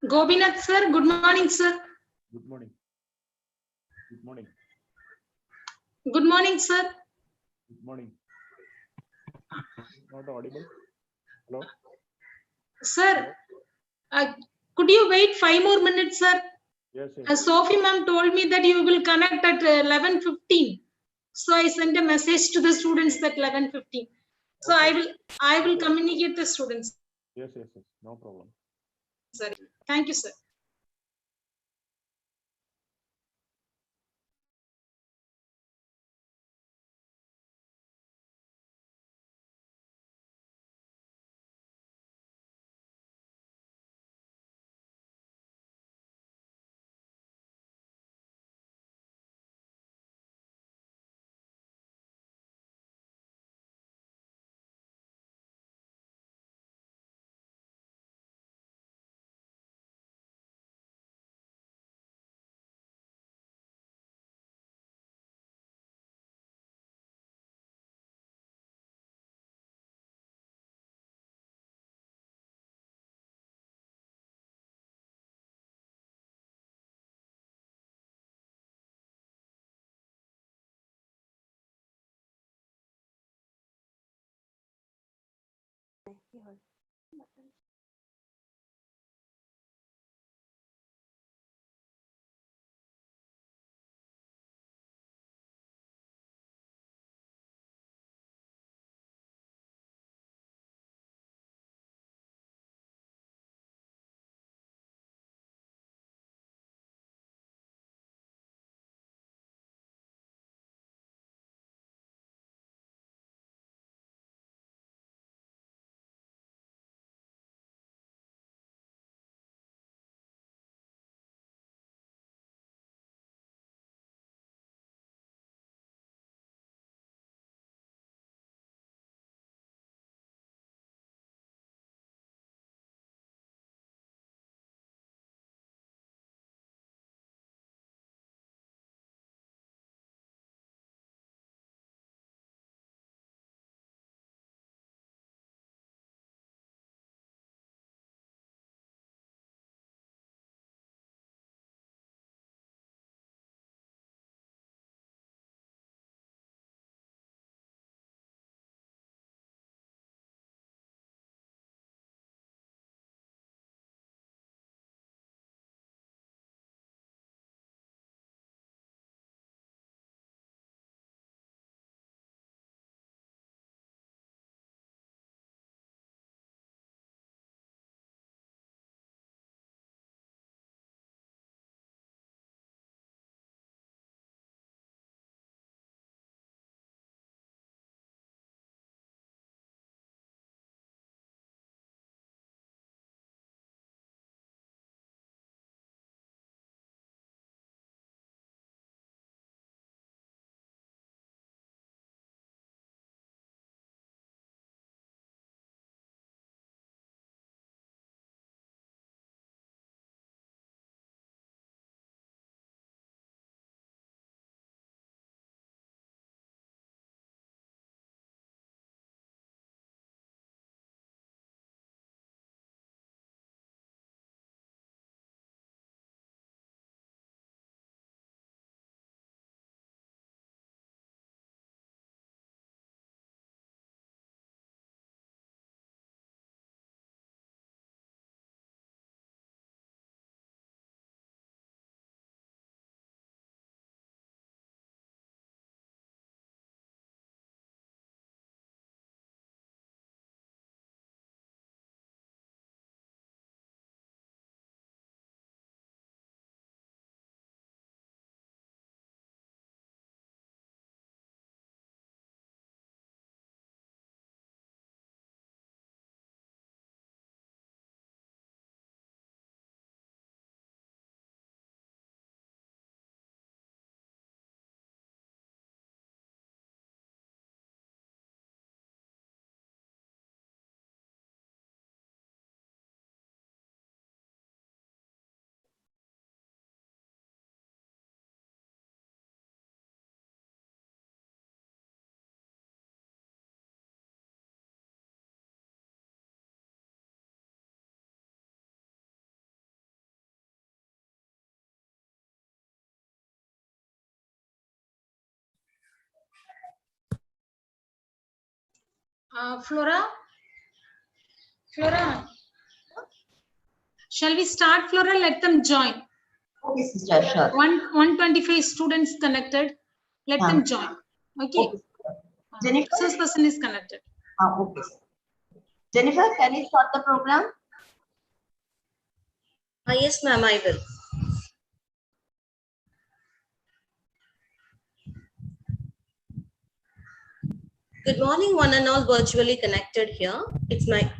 Gobinath sir, good morning sir. Good morning. Good morning. Good morning sir. Good morning. Not audible. Hello. Sir, could you wait 5 more minutes, sir? Yes. Sophie ma'am told me that you will connect at 11:15. So I sent a message to the students at 11:15. So Okay. I will communicate the students. Yes. No problem. Sir. Thank you, sir. Flora? Flora? Shall we start, Flora? Let them join. Okay, sister, sure. 125 students connected. Let them join. Okay. Okay. Jennifer? First person is connected. Okay. Jennifer, can you start the program? Yes, ma'am, I will. Good morning, one and all virtually connected here. It's my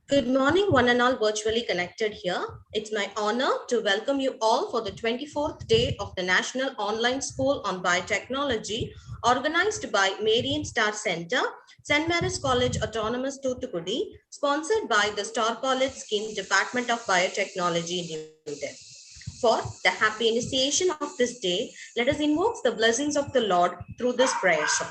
Good morning, one and all virtually connected here. It's my honor to welcome you all for the 24th day of the National Online School on Biotechnology, organized by Marian Star Center, St. Mary's College Autonomous Thoothukudi, sponsored by the Star College Scheme Department of Biotechnology, New Delhi. For the happy initiation of this day, let us invoke the blessings of the Lord through this prayer song.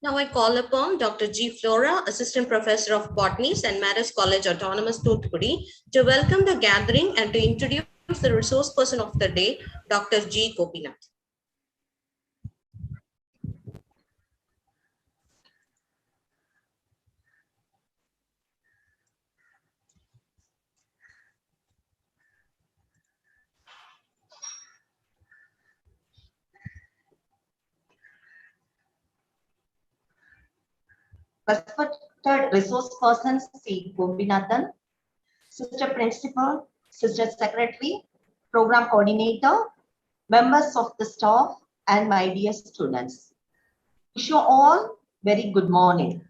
Now I call upon Dr. G. Flora, Assistant Professor of Botany, St. Mary's College Autonomous Thoothukudi, to welcome the gathering and to introduce the resource person of the day, Dr. G. Gopinath. Respected resource persons, C. Gopinathan, Sister Principal, Sister Secretary, Program Coordinator, members of the staff, and my dear students. Wish you all very good morning.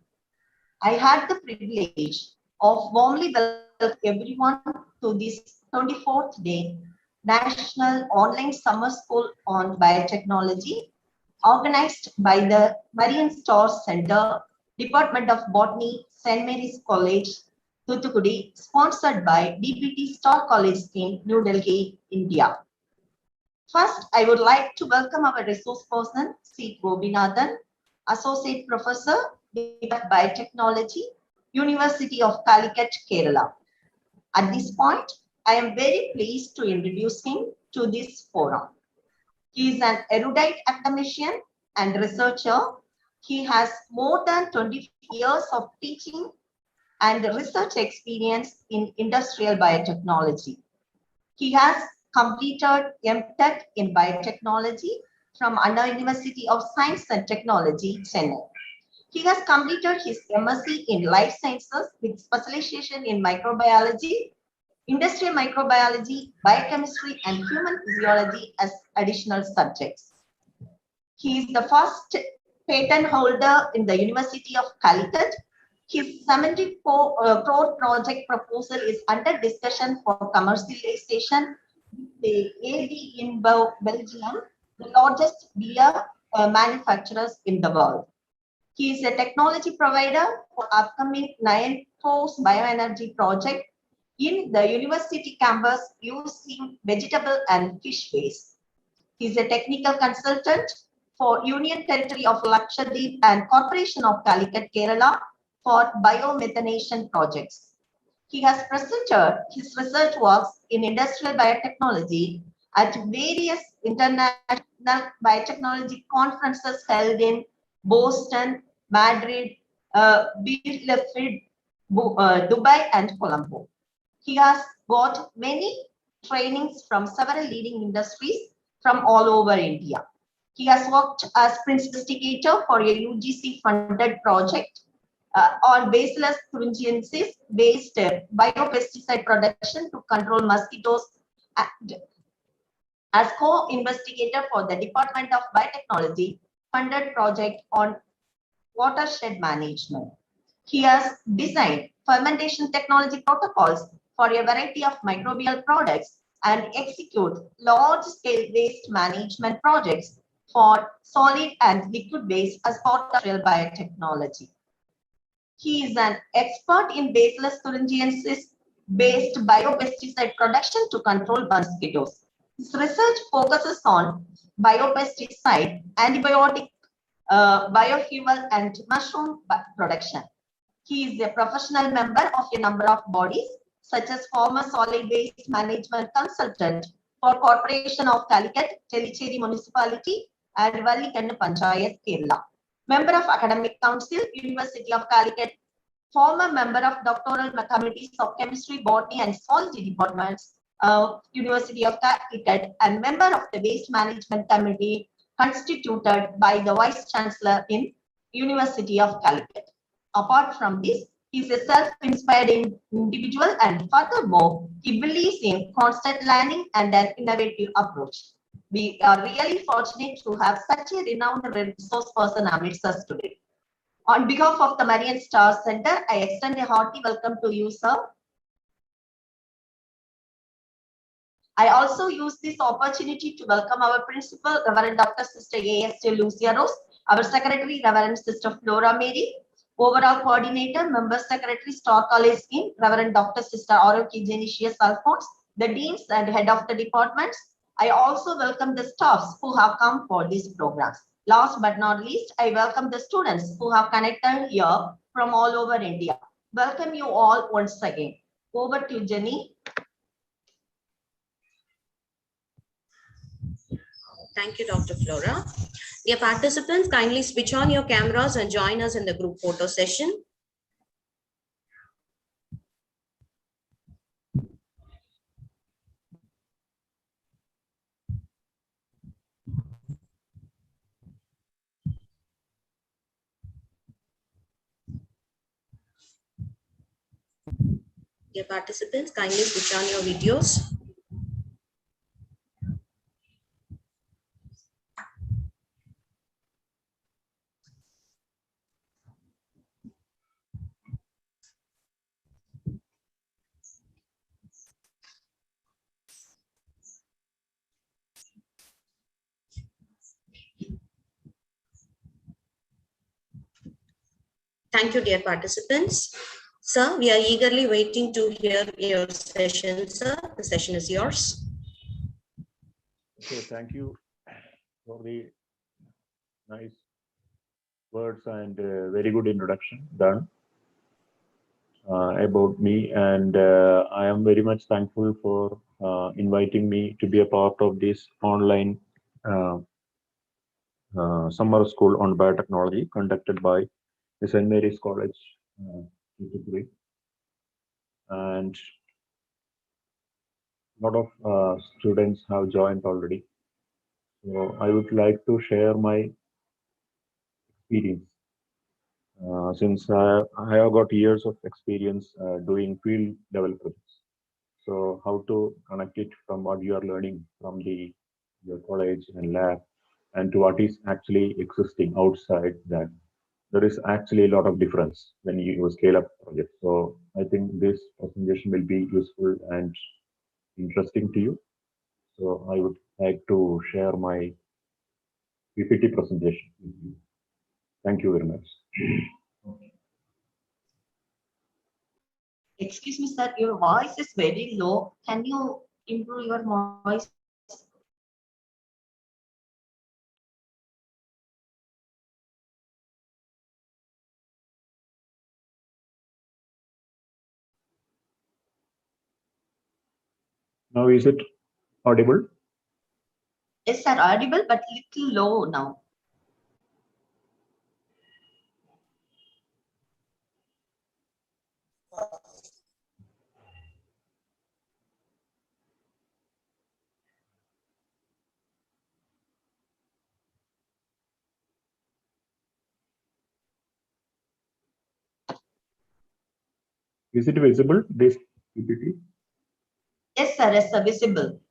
I had the privilege of warmly welcoming everyone to this 24th day National Online Summer School on Biotechnology, organized by the Marian Star Center, Department of Botany, St. Mary's College, Thoothukudi, sponsored by DPT Star College Scheme, New Delhi, India. First, I would like to welcome our resource person, C. Gopinathan, Associate Professor, Dean of Biotechnology, University of Calicut, Kerala. At this point, I am very pleased to introduce him to this forum. He is an erudite academician and researcher. He has more than 20 years of teaching and research experience in industrial biotechnology. He has completed MTech in biotechnology from Anna University of Science and Technology, Chennai. He has completed his MSc in life sciences with specialization in microbiology, industrial microbiology, biochemistry, and human physiology as additional subjects. He is the first patent holder in the University of Calicut. His 74 crore project proposal is under discussion for commercialization with the AB in Belgium, the largest beer manufacturers in the world. He is a technology provider for upcoming 9 Force Bioenergy project in the university campus using vegetable and fish waste. He is a technical consultant for Union Territory of Lakshadweep and Corporation of Calicut, Kerala for biomethanation projects. He has presented his research works in industrial biotechnology at various international biotechnology conferences held in Boston, Madrid, Bielefeld, Dubai, and Colombo. He has got many trainings from several leading industries from all over India. He has worked as principal investigator for a UGC funded project on Bacillus thuringiensis based biopesticide production to control mosquitoes, and as co-investigator for the Department of Biotechnology funded project on watershed management. He has designed fermentation technology protocols for a variety of microbial products and execute large-scale waste management projects for solid and liquid waste as part of real biotechnology. He is an expert in Bacillus thuringiensis based biopesticide production to control mosquitoes. His research focuses on biopesticide, antibiotic, biofuel, and mushroom production. He is a professional member of a number of bodies, such as former solid waste management consultant for Corporation of Calicut, Tellicherry Municipality, and Vallikannu Panchayat, Kerala. Member of Academic Council, University of Calicut, former member of doctoral committees of Chemistry, Botany, and Zoology departments, University of Calicut, and member of the Waste Management Committee constituted by the Vice Chancellor in University of Calicut. Apart from this, he is a self-inspired individual, and furthermore, he believes in constant learning and an innovative approach. We are really fortunate to have such a renowned resource person amidst us today. On behalf of the Marian Star Center, I extend a hearty welcome to you, sir. I also use this opportunity to welcome our principal, Reverend Dr. Sister A.S.T. Lucia Rose, our secretary, Reverend Sister Flora Mary, overall coordinator, member secretary, Star College Scheme, Reverend Dr. Sister Aroki Genesius Alphonse, the deans and head of the departments. I also welcome the staffs who have come for these programs. Last but not least, I welcome the students who have connected here from all over India. Welcome you all once again. Over to Jenny. Thank you, Dr. Flora. Dear participants, kindly switch on your cameras and join us in the group photo session. Dear participants, kindly switch on your videos. Thank you, dear participants. Sir, we are eagerly waiting to hear your session, sir. The session is yours. Okay, thank you for the nice words and very good introduction done about me, and I am very much thankful for inviting me to be a part of this online uh, summer school on biotechnology conducted by the St. Mary's College, Thoothukudi. And a lot of students have joined already. So I would like to share my experience. Since I have got years of experience doing field level projects. So how to connect it from what you are learning from your college and lab and to what is actually existing outside that. There is actually a lot of difference when you scale up projects. So I think this presentation will be useful and interesting to you. So I would like to share my PPT presentation with you. Thank you very much. Excuse me, sir, your voice is very low. Can you improve your voice? Now is it audible? Yes, sir, audible, but little low now. Is it visible, this PPT? Yes, sir, visible.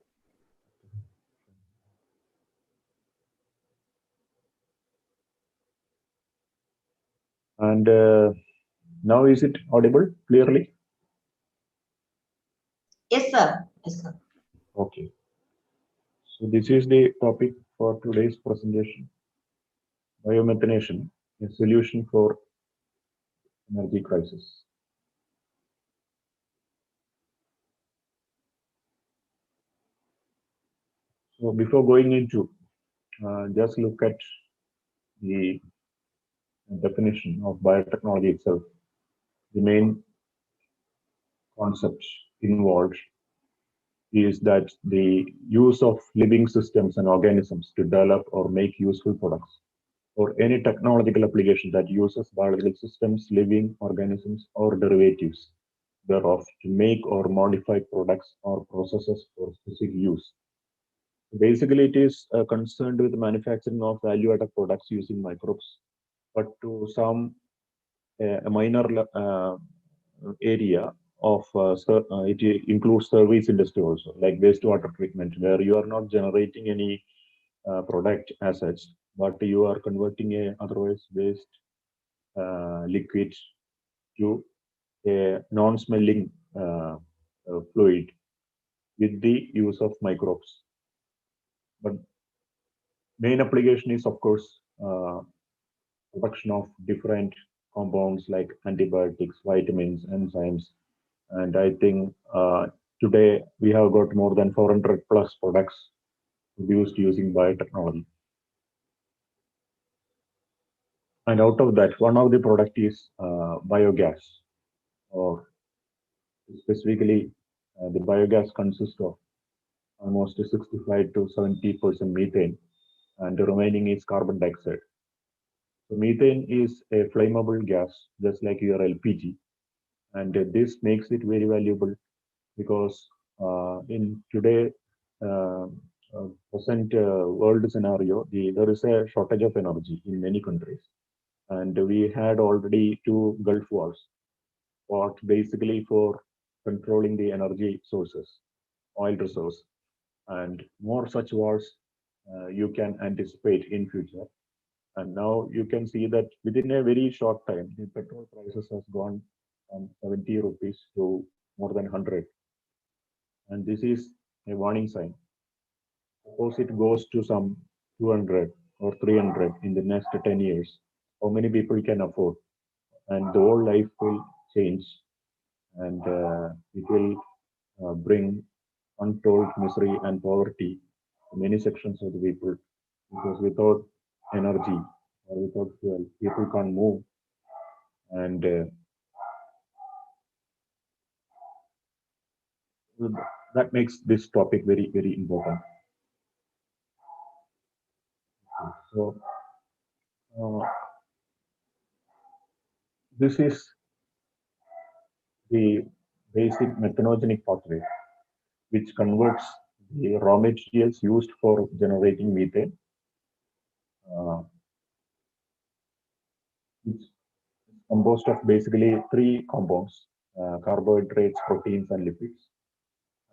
And now is it audible clearly? Yes, sir. Yes, sir. Okay. So this is the topic for today's presentation. Biomethanation, a solution for energy crisis. So before going into, just look at the definition of biotechnology itself. The main concept involved is that the use of living systems and organisms to develop or make useful products, or any technological application that uses biological systems, living organisms, or derivatives thereof to make or modify products or processes for specific use. Basically, it is concerned with the manufacturing of value-added products using microbes, but to some a minor area of it includes service industry also, like wastewater treatment, where you are not generating any product as such, but you are converting a otherwise waste liquid to a non-smelling fluid with the use of microbes. But main application is, of course, production of different compounds like antibiotics, vitamins, enzymes. And I think today we have got more than 400 plus products produced using biotechnology. And out of that, one of the product is biogas, or specifically the biogas consists of almost 65 to 70% methane, and the remaining is carbon dioxide. So methane is a flammable gas, just like your LPG, and this makes it very valuable because in today present world scenario, there is a shortage of energy in many countries, and we had already two Gulf wars, fought basically for controlling the energy sources, oil resource, and more such wars you can anticipate in future. And now you can see that within a very short time, the petrol prices has gone from 70 rupees to more than 100. And this is a warning sign. Suppose it goes to some 200 or 300 in the next 10 years, how many people can afford? And the whole life will change, and it will bring untold misery and poverty to many sections of the people, because without energy or without fuel, people can't move. And that makes this topic very, very important. So this is the basic methanogenic pathway, which converts the raw materials used for generating methane, which is composed of basically three compounds: carbohydrates, proteins, and lipids.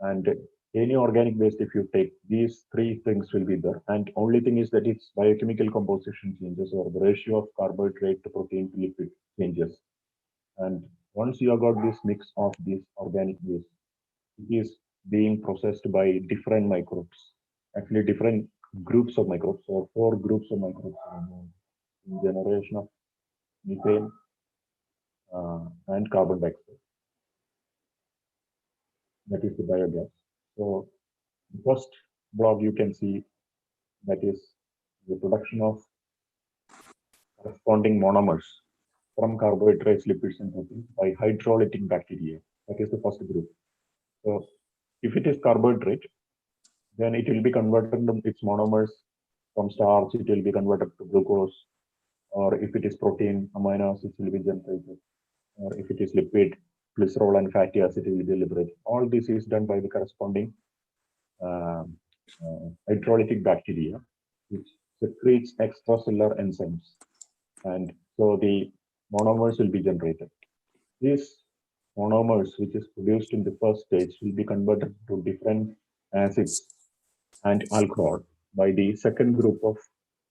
And any organic waste, if you take, these three things will be there. And only thing is that its biochemical composition changes, or the ratio of carbohydrate to protein to lipid changes. And once you have got this mix of this organic waste, it is being processed by different microbes, actually different groups of microbes, or 4 groups of microbes in generation of methane and carbon dioxide. That is the biogas. So the first block you can see, that is the production of corresponding monomers from carbohydrates, lipids, and proteins by hydrolytic bacteria. That is the first group. So if it is carbohydrate, then it will be converted into its monomers. From starch, it will be converted to glucose. Or if it is protein, amino acids will be generated. Or if it is lipid, glycerol and fatty acid will be liberated. All this is done by the corresponding hydrolytic bacteria, which secretes extracellular enzymes. And so the monomers will be generated. These monomers, which is produced in the first stage, will be converted to different acids and alcohol by the second group of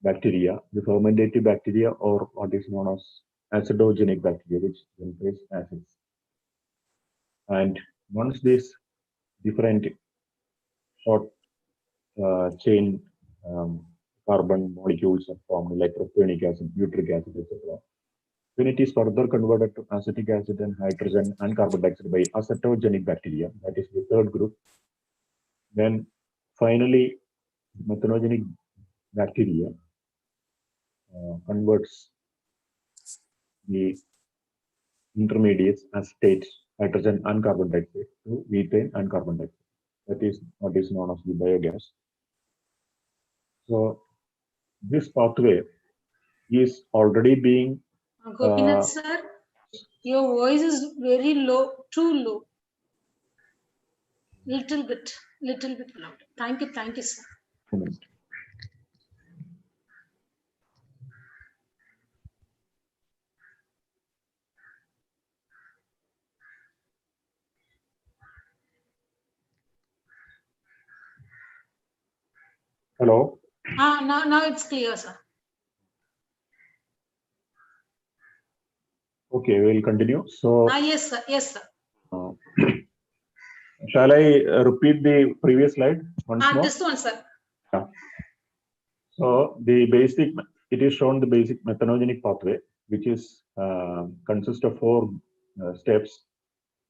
bacteria, the fermentative bacteria, or what is known as acidogenic bacteria, which generates acids. And once these different short chain carbon molecules are formed, like propionic acid, butyric acid, etc., when it is further converted to acetic acid and hydrogen and carbon dioxide by acetogenic bacteria, that is the third group, then finally methanogenic bacteria converts the intermediates, acetate, hydrogen, and carbon dioxide to methane and carbon dioxide. That is what is known as the biogas. So this pathway is already being. Gopinath sir, your voice is very low, too low. Little bit louder. Thank you, sir. Hello. Now it's clear, sir. Okay, we'll continue. So. Yes, sir. Yes, sir. Shall I repeat the previous slide once more? This one, sir. Yeah. So the basic, it is shown the basic methanogenic pathway, which is consists of 4 steps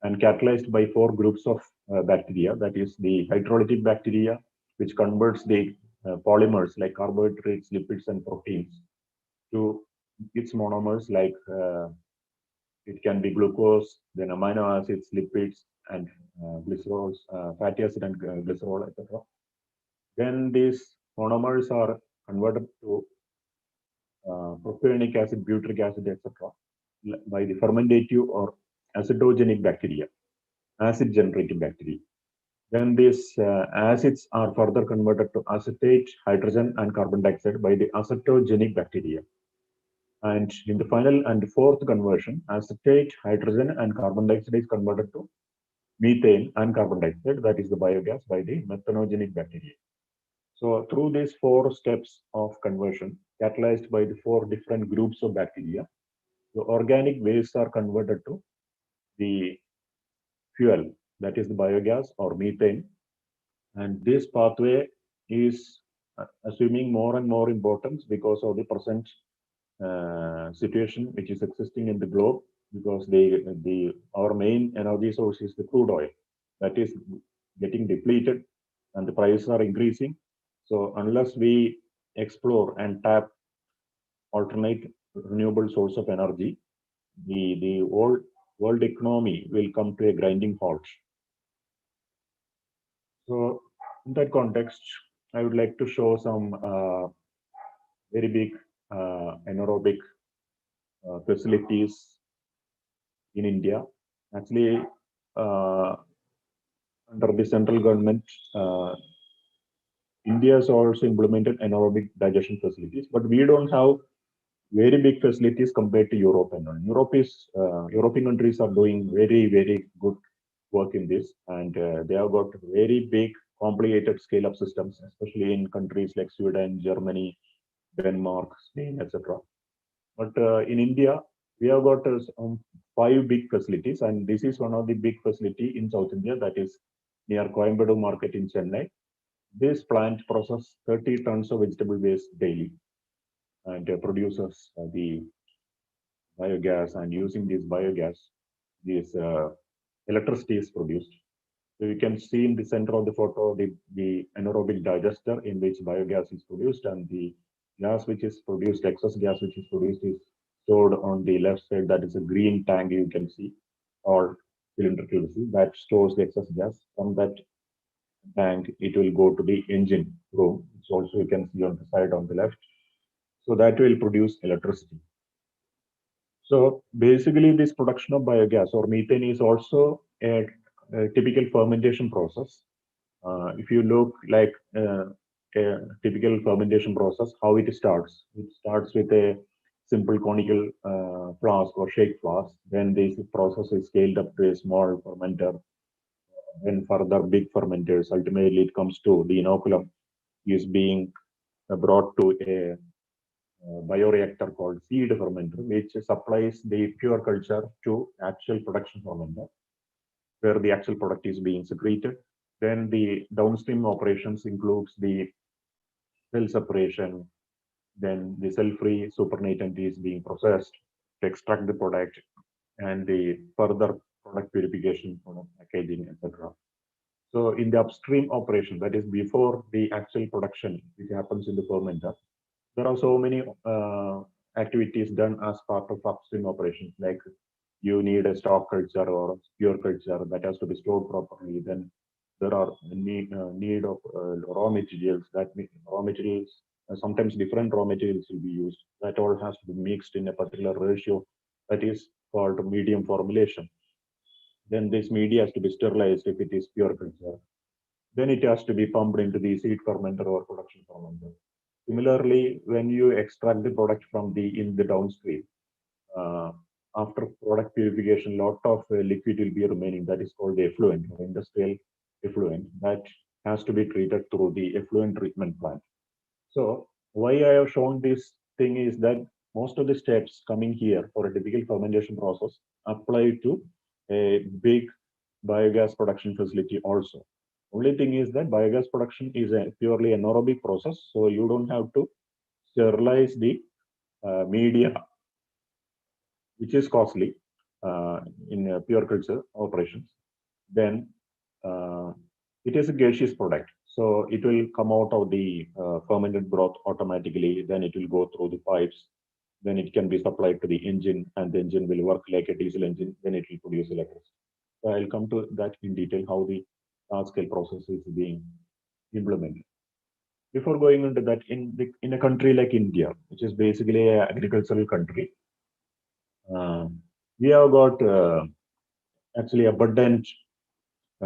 and catalyzed by 4 groups of bacteria. That is the hydrolytic bacteria, which converts the polymers like carbohydrates, lipids, and proteins to its monomers, like it can be glucose, then amino acids, lipids, and glycerols, fatty acid, and glycerol, etc. Then these monomers are converted to propionic acid, butyric acid, etc. by the fermentative or acidogenic bacteria, acid-generating bacteria. Then these acids are further converted to acetate, hydrogen, and carbon dioxide by the acetogenic bacteria. And in the final and fourth conversion, acetate, hydrogen, and carbon dioxide is converted to methane and carbon dioxide, that is the biogas, by the methanogenic bacteria. So through these 4 steps of conversion, catalyzed by the 4 different groups of bacteria, the organic wastes are converted to the fuel, that is the biogas or methane. And this pathway is assuming more and more importance because of the present situation which is existing in the globe, because our main energy source is the crude oil that is getting depleted and the prices are increasing. So unless we explore and tap alternate renewable source of energy, the whole world economy will come to a grinding halt. So in that context, I would like to show some very big anaerobic facilities in India. Actually, under the central government, India has also implemented anaerobic digestion facilities, but we don't have very big facilities compared to Europe and all. European countries are doing very good work in this, and they have got very big complicated scale-up systems, especially in countries like Sweden, Germany, Denmark, Spain, etc. But in India, we have got 5 big facilities, and this is one of the big facility in South India, that is near Coimbatore market in Chennai. This plant processes 30 tons of vegetable waste daily, and produces the biogas, and using this biogas, this electricity is produced. So you can see in the center of the photo the anaerobic digester in which biogas is produced, and the gas which is produced, excess gas which is produced, is stored on the left side. That is a green tank you can see, or cylindrical, that stores the excess gas. From that tank, it will go to the engine room, which also you can see on the side on the left. So that will produce electricity. So basically, this production of biogas or methane is also a typical fermentation process. If you look like a typical fermentation process, how it starts with a simple conical flask or shake flask. Then this process is scaled up to a small fermenter, then further big fermenters. Ultimately, it comes to the inoculum is being brought to a bioreactor called seed fermenter, which supplies the pure culture to actual production fermenter, where the actual product is being secreted. Then the downstream operations includes the cell separation, then the cell-free supernatant is being processed to extract the product, and the further product purification, product packaging, etc. So in the upstream operation, that is before the actual production, which happens in the fermenter, there are so many activities done as part of upstream operations, like you need a stock culture or pure culture that has to be stored properly. Then there are need of raw materials. Raw materials, sometimes different raw materials will be used. That all has to be mixed in a particular ratio. That is called medium formulation. Then this media has to be sterilized if it is pure culture. Then it has to be pumped into the seed fermenter or production fermenter. Similarly, when you extract the product from in the downstream, after product purification, lot of liquid will be remaining. That is called effluent, or industrial effluent. That has to be treated through the effluent treatment plant. So why I have shown this thing is that most of the steps coming here for a typical fermentation process apply to a big biogas production facility also. Only thing is that biogas production is a purely anaerobic process, so you don't have to sterilize the media, which is costly in pure culture operations. Then it is a gaseous product, so it will come out of the fermented broth automatically. Then it will go through the pipes. Then it can be supplied to the engine, and the engine will work like a diesel engine. Then it will produce electricity. So I'll come to that in detail, how the large-scale process is being implemented. Before going into that, in a country like India, which is basically an agricultural country, we have got actually abundant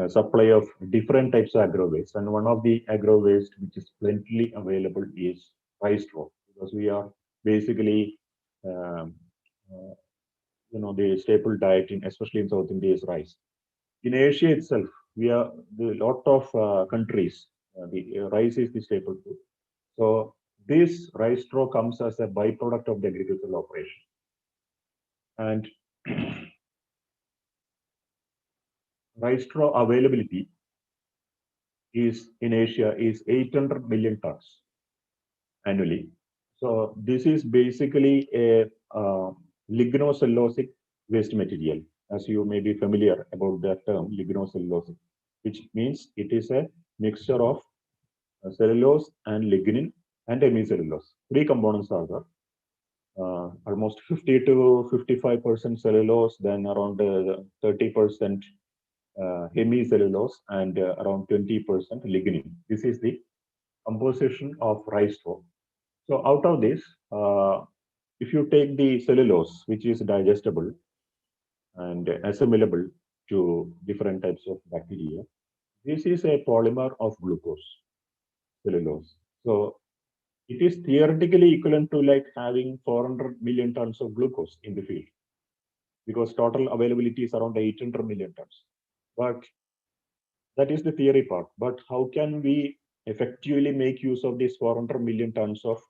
supply of different types of agro waste, and one of the agro waste which is plentifully available is rice straw, because we are basically the staple diet especially in South India is rice. In Asia itself, we are a lot of countries. The rice is the staple food. So this rice straw comes as a byproduct of the agricultural operation, and rice straw availability is in Asia is 800 million tons annually. So this is basically a lignocellulosic waste material, as you may be familiar about that term, lignocellulosic, which means it is a mixture of cellulose and lignin and hemicellulose. 3 components are there. almost 50 to 55% cellulose, then around 30% hemicellulose, and around 20% lignin. This is the composition of rice straw. So out of this, if you take the cellulose, which is digestible and assimilable to different types of bacteria, this is a polymer of glucose, cellulose. So it is theoretically equivalent to like having 400 million tons of glucose in the field, because total availability is around 800 million tons. But that is the theory part. But how can we effectively make use of these 400 million tons of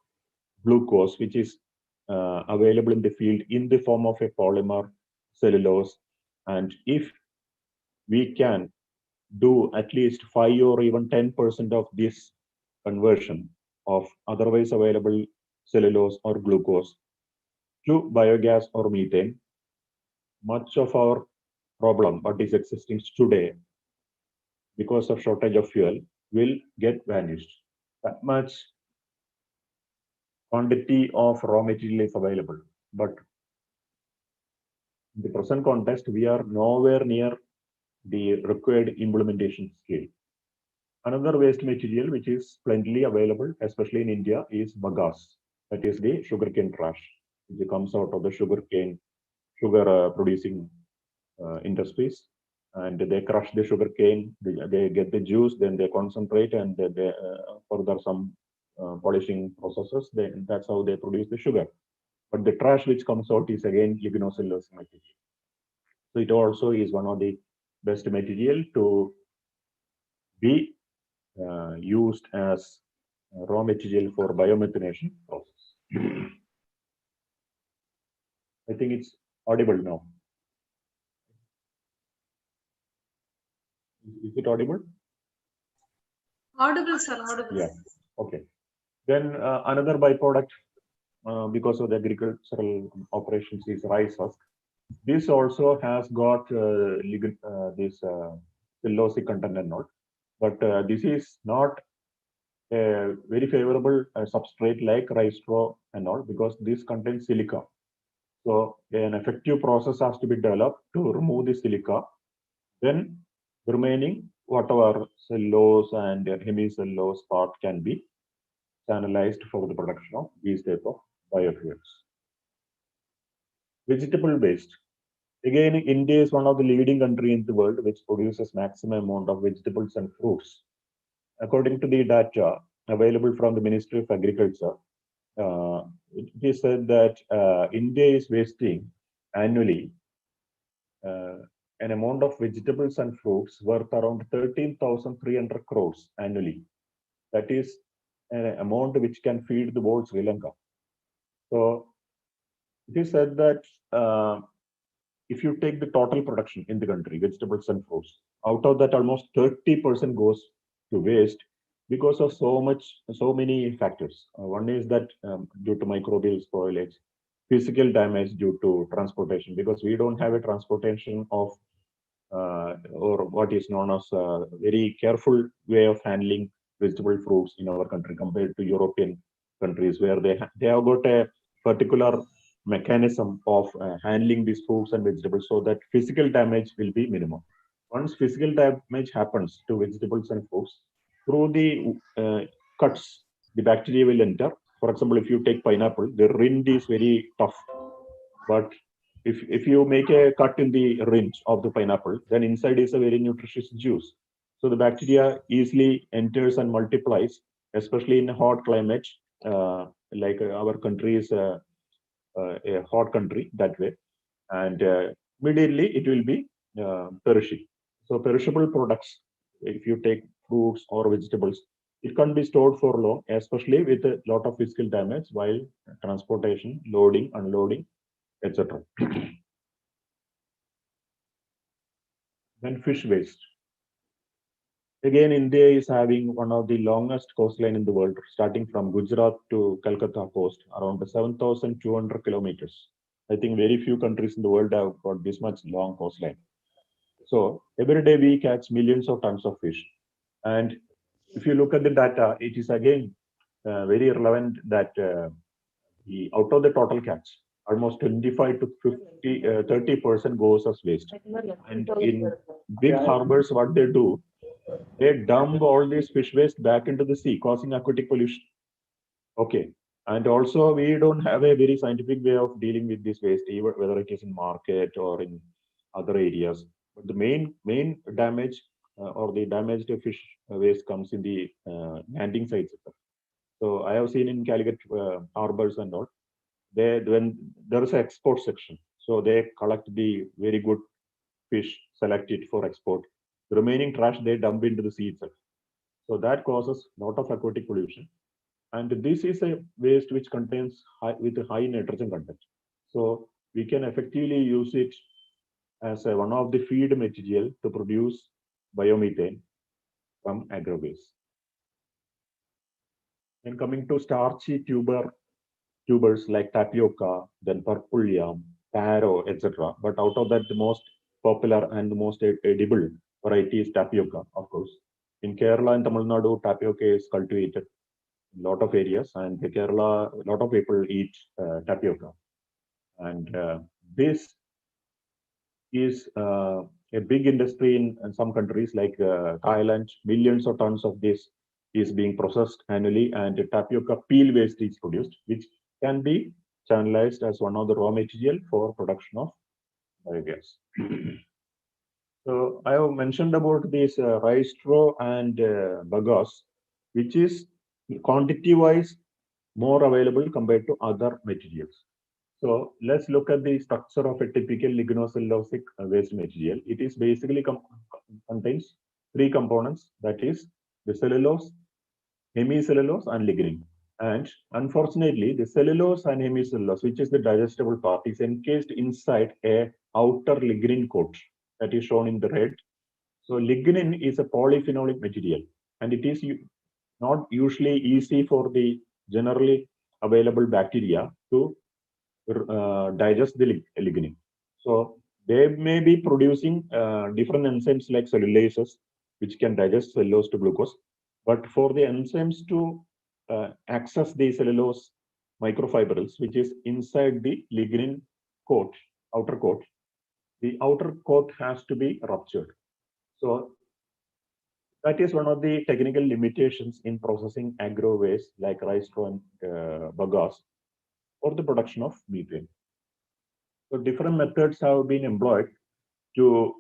glucose, which is available in the field in the form of a polymer, cellulose? And if we can do at least 5 or even 10% of this conversion of otherwise available cellulose or glucose to biogas or methane, much of our problem, what is existing today because of shortage of fuel, will get vanished. That much quantity of raw material is available. But in the present context, we are nowhere near the required implementation scale. Another waste material which is plentifully available, especially in India, is bagasse. That is the sugarcane trash, which comes out of the sugar producing industries. And they crush the sugarcane, they get the juice, then they concentrate, and they further some polishing processes. That's how they produce the sugar. But the trash which comes out is again lignocellulose material. So it also is one of the best material to be used as raw material for biomethanation process. I think it's audible now. Is it audible? Audible, sir. Audible. Yeah. Okay. Then another byproduct because of the agricultural operations is rice husk. This also has got this cellulosic content and all, but this is not a very favorable substrate like rice straw and all, because this contains silica. So an effective process has to be developed to remove the silica. Then the remaining whatever cellulose and hemicellulose part can be channelized for the production of these type of biofuels. Vegetable waste. Again, India is one of the leading countries in the world which produces maximum amount of vegetables and fruits. According to the data available from the Ministry of Agriculture, it is said that India is wasting annually an amount of vegetables and fruits worth around 13,300 crores annually. That is an amount which can feed the whole Sri Lanka. So it is said that if you take the total production in the country, vegetables and fruits, out of that almost 30% goes to waste because of so many factors. One is that due to microbial spoilage, physical damage due to transportation, because we don't have a transportation of or what is known as a very careful way of handling vegetable fruits in our country compared to European countries, where they have got a particular mechanism of handling these fruits and vegetables so that physical damage will be minimum. Once physical damage happens to vegetables and fruits, through the cuts, the bacteria will enter. For example, if you take pineapple, the rind is very tough. But if you make a cut in the rind of the pineapple, then inside is a very nutritious juice. So the bacteria easily enters and multiplies, especially in a hot climate, like our country is a hot country that way. And immediately it will be perishing. So perishable products, if you take fruits or vegetables, it can't be stored for long, especially with a lot of physical damage while transportation, loading, unloading, etc. Then fish waste. Again, India is having one of the longest coastline in the world, starting from Gujarat to Calcutta coast, around 7,200 kilometers. I think very few countries in the world have got this much long coastline. So every day we catch millions of tons of fish. And if you look at the data, it is again very relevant that out of the total catch, almost 25 to 50, 30% goes as waste. And in big harbors, what they do, they dump all this fish waste back into the sea, causing aquatic pollution. Okay. And also, we don't have a very scientific way of dealing with this waste, even whether it is in market or in other areas. But the main damage or the damaged fish waste comes in the landing sites. So I have seen in Calicut harbors and all, when there is an export section, so they collect the very good fish, select it for export. The remaining trash they dump into the sea itself. So that causes a lot of aquatic pollution. And this is a waste which contains with a high nitrogen content. So we can effectively use it as one of the feed material to produce biomethane from agro waste. And coming to starchy tubers like tapioca, then purple yam, taro, etc. But out of that, the most popular and the most edible variety is tapioca, of course. In Kerala and Tamil Nadu, tapioca is cultivated in a lot of areas, and in Kerala, a lot of people eat tapioca. And this is a big industry in some countries like Thailand. Millions of tons of this is being processed annually, and tapioca peel waste is produced, which can be channelized as one of the raw material for production of biogas. So I have mentioned about this rice straw and bagasse, which is quantity-wise more available compared to other materials. So let's look at the structure of a typical lignocellulosic waste material. It is basically contains three components, that is the cellulose, hemicellulose, and lignin. And unfortunately, the cellulose and hemicellulose, which is the digestible part, is encased inside a outer lignin coat that is shown in the red. So lignin is a polyphenolic material, and it is not usually easy for the generally available bacteria to digest the lignin. So they may be producing different enzymes like cellulases, which can digest cellulose to glucose. But for the enzymes to access the cellulose microfibrils, which is inside the lignin coat, outer coat, the outer coat has to be ruptured. So that is one of the technical limitations in processing agro waste like rice straw and bagasse for the production of methane. So different methods have been employed to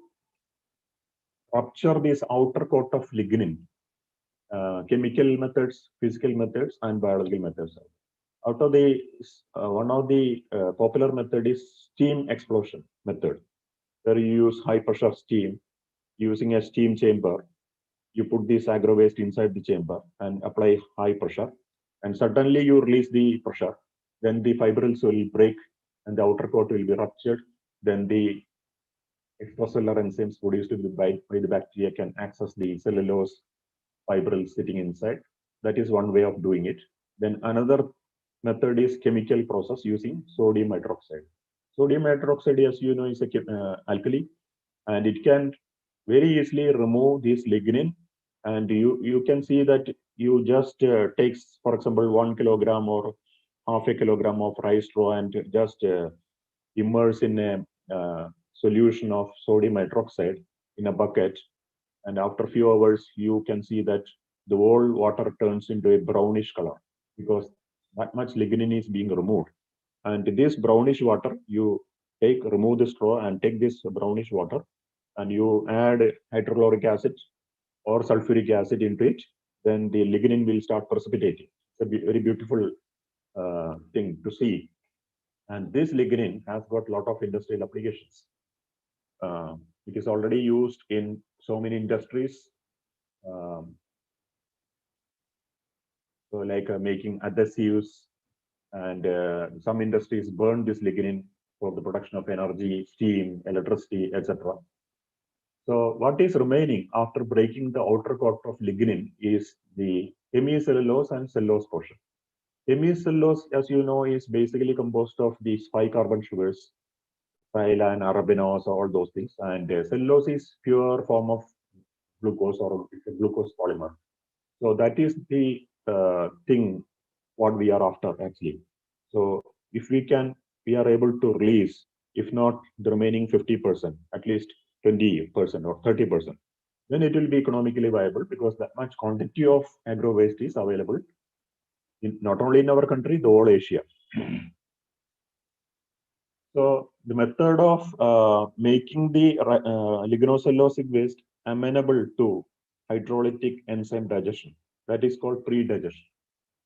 rupture this outer coat of lignin. Chemical methods, physical methods, and biological methods. Out of the one of the popular method is steam explosion method, where you use high pressure steam using a steam chamber. You put this agro waste inside the chamber and apply high pressure, and suddenly you release the pressure. Then the fibrils will break and the outer coat will be ruptured. Then the extracellular enzymes produced by the bacteria can access the cellulose fibrils sitting inside. That is one way of doing it. Then another method is chemical process using sodium hydroxide. Sodium hydroxide, as you know, is a alkali, and it can very easily remove this lignin. And you can see that you just takes, for example, 1 kilogram or half a kilogram of rice straw and just immerse in a solution of sodium hydroxide in a bucket. And after a few hours, you can see that the whole water turns into a brownish color because that much lignin is being removed. And this brownish water, you remove the straw and take this brownish water and you add hydrochloric acid or sulfuric acid into it, then the lignin will start precipitating. It's a very beautiful thing to see. And this lignin has got a lot of industrial applications. It is already used in so many industries. So like making adhesives, and some industries burn this lignin for the production of energy, steam, electricity, etc. So what is remaining after breaking the outer coat of lignin is the hemicellulose and cellulose portion. Hemicellulose, as you know, is basically composed of these 5 carbon sugars, silane, arabinose, all those things. And cellulose is pure form of glucose or a glucose polymer. So that is the thing what we are after actually. So if we are able to release, if not the remaining 50%, at least 20% or 30%, then it will be economically viable because that much quantity of agro waste is available not only in our country, the whole Asia. So the method of making the lignocellulosic waste amenable to hydrolytic enzyme digestion, that is called pre-digestion.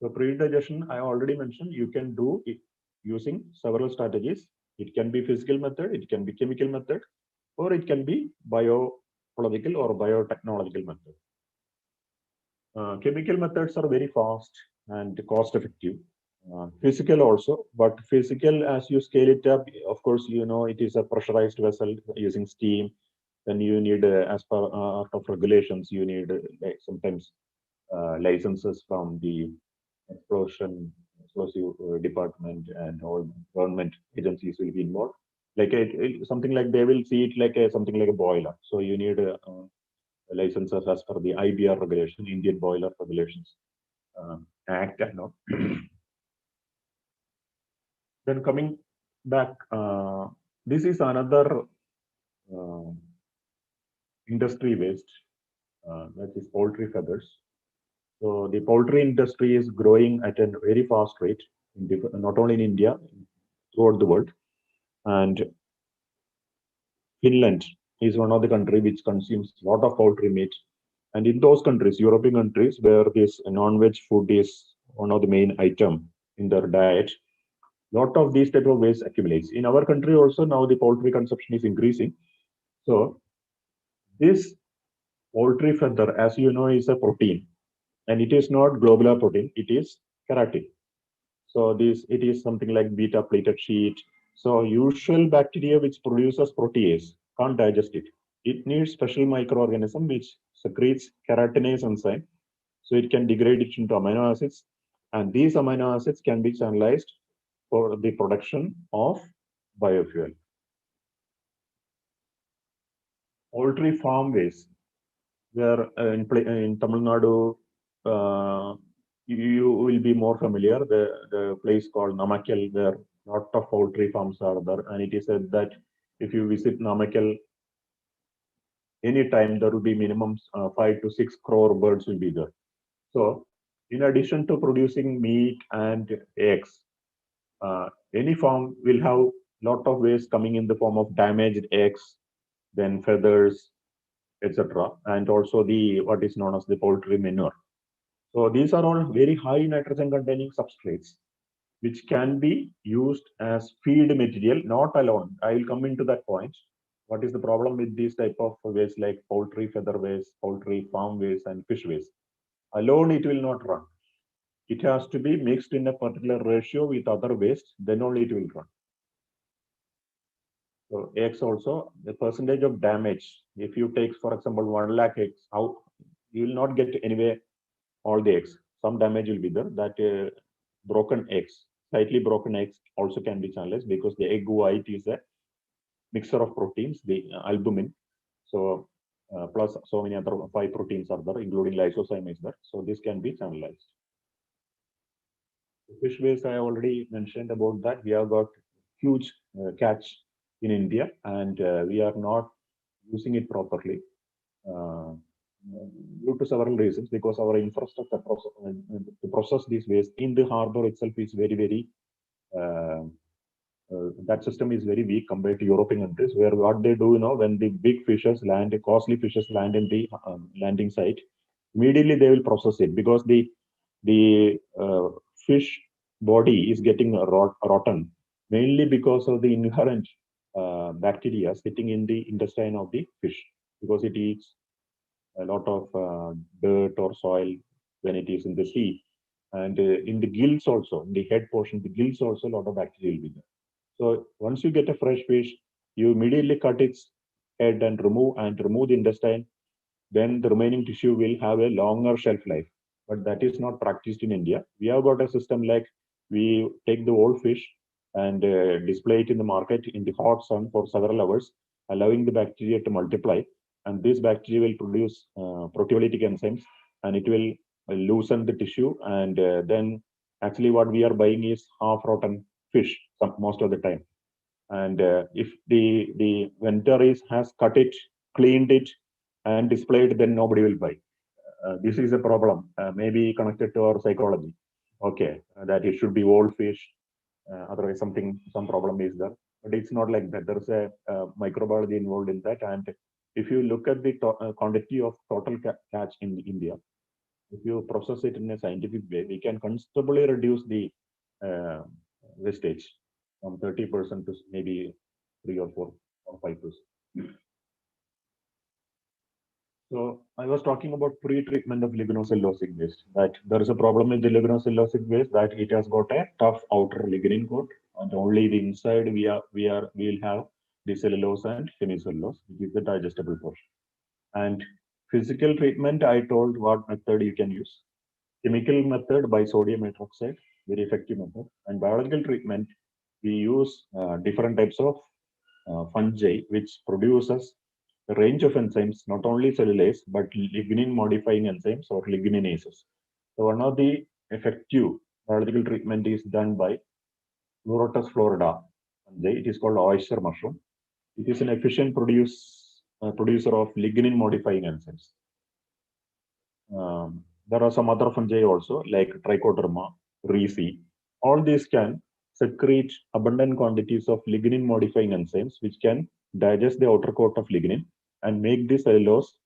So pre-digestion, I already mentioned, you can do it using several strategies. It can be physical method, it can be chemical method, or it can be biological or biotechnological method. Chemical methods are very fast and cost effective. Physical also, but physical, as you scale it up, of course, you know, it is a pressurized vessel using steam. Then you need, as per art of regulations, you need like sometimes licenses from the explosive department, and all government agencies will be involved. Like something like they will see it like something like a boiler. So you need licenses as per the IBR regulation, Indian Boiler Regulations Act, and all. Then coming back, this is another industry waste, that is poultry feathers. So the poultry industry is growing at a very fast rate, not only in India, throughout the world. And Finland is one of the countries which consumes a lot of poultry meat. And in those countries, European countries, where this non-veg food is one of the main item in their diet, lot of these type of waste accumulates. In our country also, now the poultry consumption is increasing. So this poultry feather, as you know, is a protein, and it is not globular protein, it is keratin. So it is something like beta plated sheet. So usual bacteria which produces protease can't digest it. It needs special microorganism which secretes keratinase enzyme, so it can degrade it into amino acids, and these amino acids can be channelized for the production of biofuel. Poultry farm waste, where in Tamil Nadu, you will be more familiar, the place called Namakkal, where lot of poultry farms are there, and it is said that if you visit Namakkal anytime, there will be minimum 5 to 6 crore birds will be there. So in addition to producing meat and eggs, any farm will have lot of waste coming in the form of damaged eggs, then feathers, etc., and also the what is known as the poultry manure. So these are all very high nitrogen containing substrates, which can be used as feed material, not alone. I will come into that point. What is the problem with these type of waste like poultry feather waste, poultry farm waste, and fish waste? Alone, it will not run. It has to be mixed in a particular ratio with other waste, then only it will run. So eggs also, the percentage of damage, if you take, for example, 1 lakh eggs, you will not get anyway all the eggs. Some damage will be there. That broken eggs, slightly broken eggs also can be channelized because the egg white is a mixture of proteins, the albumin. So plus so many other 5 proteins are there, including lysozyme is there. So this can be channelized. The fish waste, I already mentioned about that. We have got huge catch in India, and we are not using it properly due to several reasons, because our infrastructure to process these waste in the harbor itself is very that system is very weak compared to European countries, where what they do, you know, when the big fishes land, costly fishes land in the landing site, immediately they will process it, because the fish body is getting rotten, mainly because of the inherent bacteria sitting in the intestine of the fish, because it eats a lot of dirt or soil when it is in the sea. And in the gills also, in the head portion, the gills also, a lot of bacteria will be there. So once you get a fresh fish, you immediately cut its head and remove the intestine. Then the remaining tissue will have a longer shelf life. But that is not practiced in India. We have got a system like we take the whole fish and display it in the market in the hot sun for several hours, allowing the bacteria to multiply. And this bacteria will produce proteolytic enzymes, and it will loosen the tissue, and then Actually, what we are buying is half-rotten fish most of the time. And if the vendor has cut it, cleaned it, and displayed, then nobody will buy. This is a problem, maybe connected to our psychology. Okay, that it should be old fish, otherwise some problem is there. But it's not like that. There's a microbiology involved in that. And if you look at the quantity of total catch in India, if you process it in a scientific way, we can considerably reduce the wastage from 30% to maybe 3 or 4 or 5%. So I was talking about pre-treatment of lignocellulosic waste, that there is a problem with the lignocellulosic waste, that it has got a tough outer lignin coat, and only the inside we'll have the cellulose and hemicellulose, which is the digestible portion. And physical treatment, I told what method you can use. Chemical method by sodium hydroxide, very effective method. And biological treatment, we use different types of fungi, which produces a range of enzymes, not only cellulase, but lignin modifying enzymes or ligninases. So one of the effective biological treatment is done by Pleurotus florida fungi. It is called oyster mushroom. It is an efficient producer of lignin modifying enzymes. There are some other fungi also, like Trichoderma, Ricci. All these can secrete abundant quantities of lignin modifying enzymes, which can digest the outer coat of lignin and make the cellulose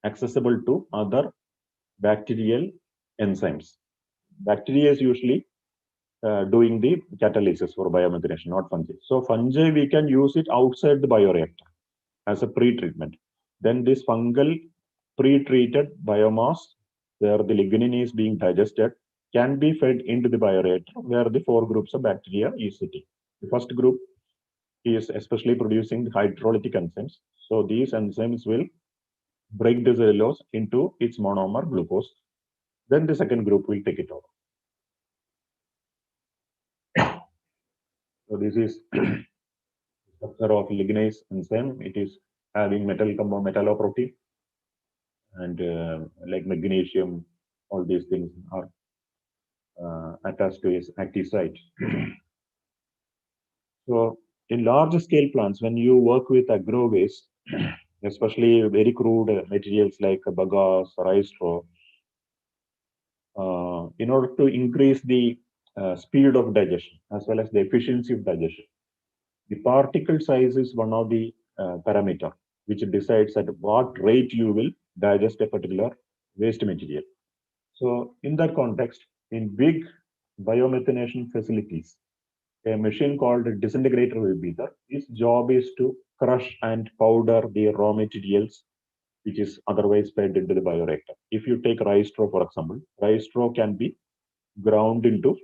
accessible to other bacterial enzymes. Bacteria is usually doing the catalysis for biomethanation, not fungi. So fungi, we can use it outside the bioreactor as a pre-treatment. Then this fungal pre-treated biomass, where the lignin is being digested, can be fed into the bioreactor, where the 4 groups of bacteria is sitting. The first group is especially producing hydrolytic enzymes. So these enzymes will break the cellulose into its monomer glucose. Then the second group will take it over. So this is structure of lignase enzyme. It is having metal compound metalloprotein, and like magnesium, all these things are attached to its active site. So in large scale plants, when you work with agro waste, especially very crude materials like bagasse, rice straw, in order to increase the speed of digestion as well as the efficiency of digestion, the particle size is one of the parameter which decides at what rate you will digest a particular waste material. So in that context, in big biomethanation facilities, a machine called a disintegrator will be there. Its job is to crush and powder the raw materials which is otherwise fed into the bioreactor. If you take rice straw, for example, rice straw can be ground into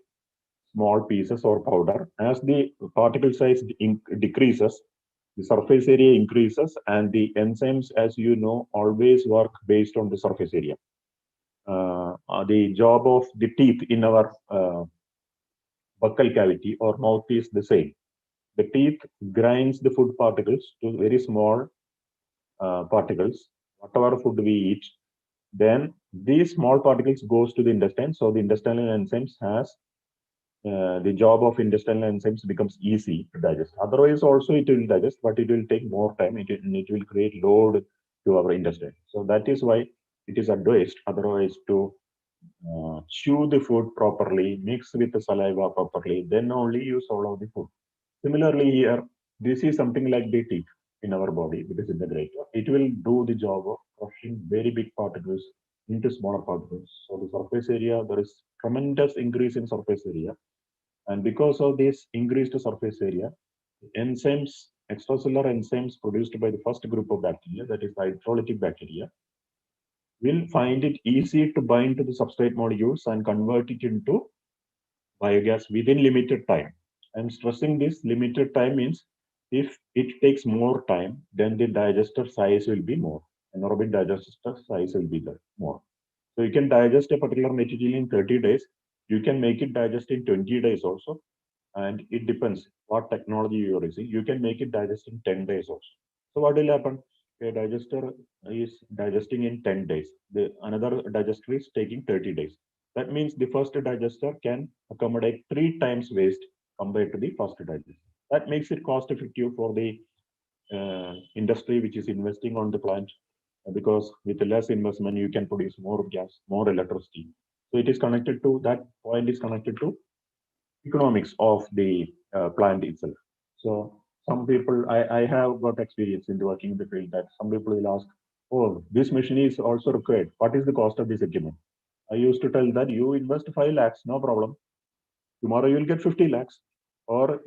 small pieces or powder. As the particle size decreases, the surface area increases, and the enzymes, as you know, always work based on the surface area. The job of the teeth in our buccal cavity or mouth is the same. The teeth grinds the food particles to very small particles, whatever food we eat. Then these small particles goes to the intestine. So the intestinal enzymes has the job of intestinal enzymes becomes easy to digest. Otherwise, also it will digest, but it will take more time. It will create load to our intestine. So that is why it is advised otherwise to chew the food properly, mix with the saliva properly, then only you swallow the food. Similarly, here, this is something like the teeth in our body, it is integrated. It will do the job of crushing very big particles into smaller particles. So the surface area, there is tremendous increase in surface area. And because of this increased surface area, enzymes, extracellular enzymes produced by the first group of bacteria, that is hydrolytic bacteria, will find it easy to bind to the substrate molecules and convert it into biogas within limited time. I'm stressing this limited time means if it takes more time, then the digester size will be more. Anaerobic digester size will be more. So you can digest a particular material in 30 days. You can make it digest in 20 days also. And it depends what technology you are using. You can make it digest in 10 days also. So what will happen? A digester is digesting in 10 days. Another digester is taking 30 days. That means the first digester can accommodate 3 times waste compared to the first digester. That makes it cost effective for the industry which is investing on the plant, because with less investment you can produce more gas, more electricity. So it is connected to that point is connected to economics of the plant itself. So some people, I have got experience in working in the field, that some people will ask, oh, this machine is also required. What is the cost of this equipment? I used to tell that you invest 5 lakhs, no problem. Tomorrow you will get 50 lakhs. Or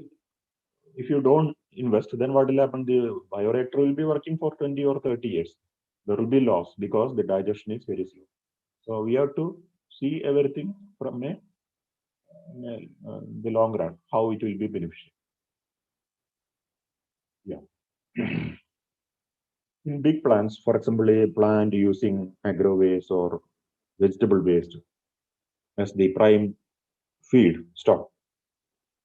if you don't invest, then what will happen? The bioreactor will be working for 20 or 30 years. There will be loss because the digestion is very slow. So we have to see everything from the long run, how it will be beneficial. Yeah. In big plants, for example, a plant using agro waste or vegetable waste as the prime feed stock,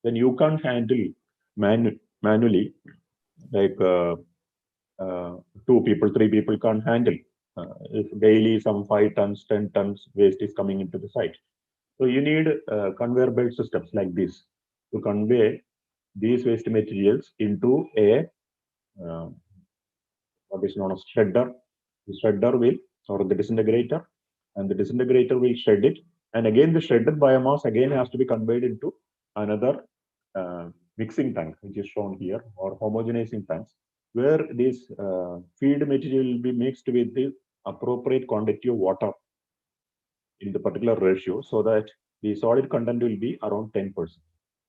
then you can't handle manually, like 2 people, 3 people can't handle. If daily some 5 tons, 10 tons waste is coming into the site. So you need conveyor belt systems like this to convey these waste materials into a what is known as shredder. The shredder will, or the disintegrator, and the disintegrator will shred it. And again, the shredded biomass again has to be conveyed into another mixing tank, which is shown here, or homogenizing tanks, where this feed material will be mixed with the appropriate quantity of water in the particular ratio, so that the solid content will be around 10%.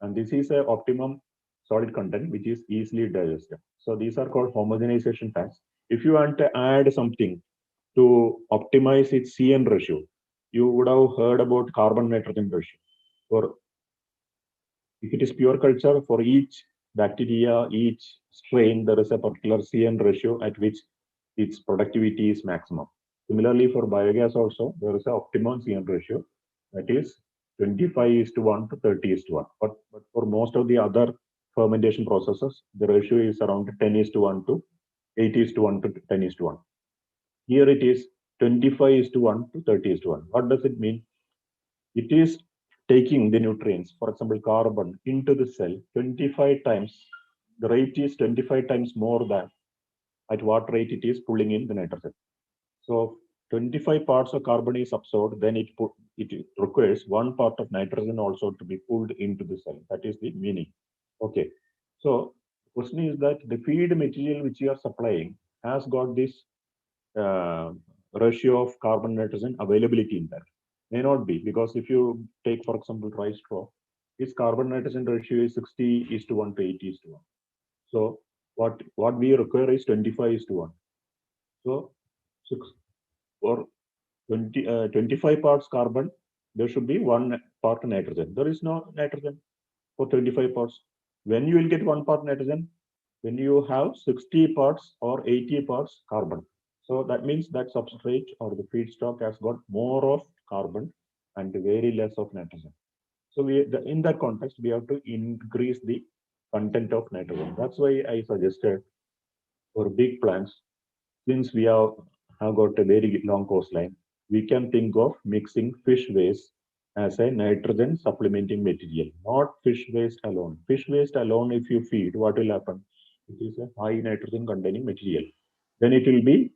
And this is an optimum solid content which is easily digested. So these are called homogenization tanks. If you want to add something to optimize its CN ratio, you would have heard about carbon nitrogen ratio. For if it is pure culture, for each bacteria, each strain, there is a particular CN ratio at which its productivity is maximum. Similarly, for biogas also, there is an optimum CN ratio, that is 25:1 to 30:1. But for most of the other fermentation processes, the ratio is around 10:1 to 8:1 to 10:1. Here it is 25:1 to 30:1. What does it mean? It is taking the nutrients, for example, carbon, into the cell 25 times. The rate is 25 times more than at what rate it is pulling in the nitrogen. So 25 parts of carbon is absorbed, then it requires 1 part of nitrogen also to be pulled into the cell. That is the meaning. Okay. So the question is that the feed material which you are supplying has got this ratio of carbon nitrogen availability in that. May not be, because if you take, for example, rice straw, its carbon nitrogen ratio is 60:1 to 80:1. So what we require is 25:1. So 6 or 25 parts carbon, there should be 1 part nitrogen. There is no nitrogen for 25 parts. When you will get 1 part nitrogen? When you have 60 parts or 80 parts carbon. So that means that substrate or the feedstock has got more of carbon and very less of nitrogen. So in that context, we have to increase the content of nitrogen. That's why I suggested for big plants, since we have got a very long coastline, we can think of mixing fish waste as a nitrogen supplementing material, not fish waste alone. Fish waste alone, if you feed, what will happen? It is a high nitrogen containing material. Then it will be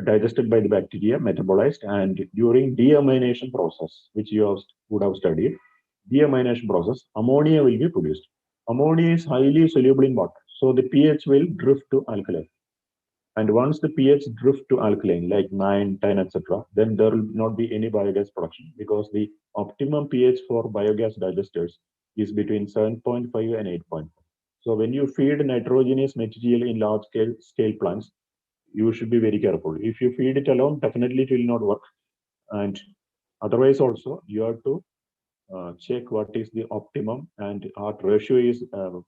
digested by the bacteria, metabolized, and during deamination process, which you would have studied, deamination process, ammonia will be produced. Ammonia is highly soluble in water, so the pH will drift to alkaline. And once the pH drift to alkaline, like 9, 10, etc., then there will not be any biogas production, because the optimum pH for biogas digesters is between 7.5 and 8.5. So when you feed nitrogenous material in large scale plants, you should be very careful. If you feed it alone, definitely it will not work. And otherwise also, you have to check what is the optimum and what ratio is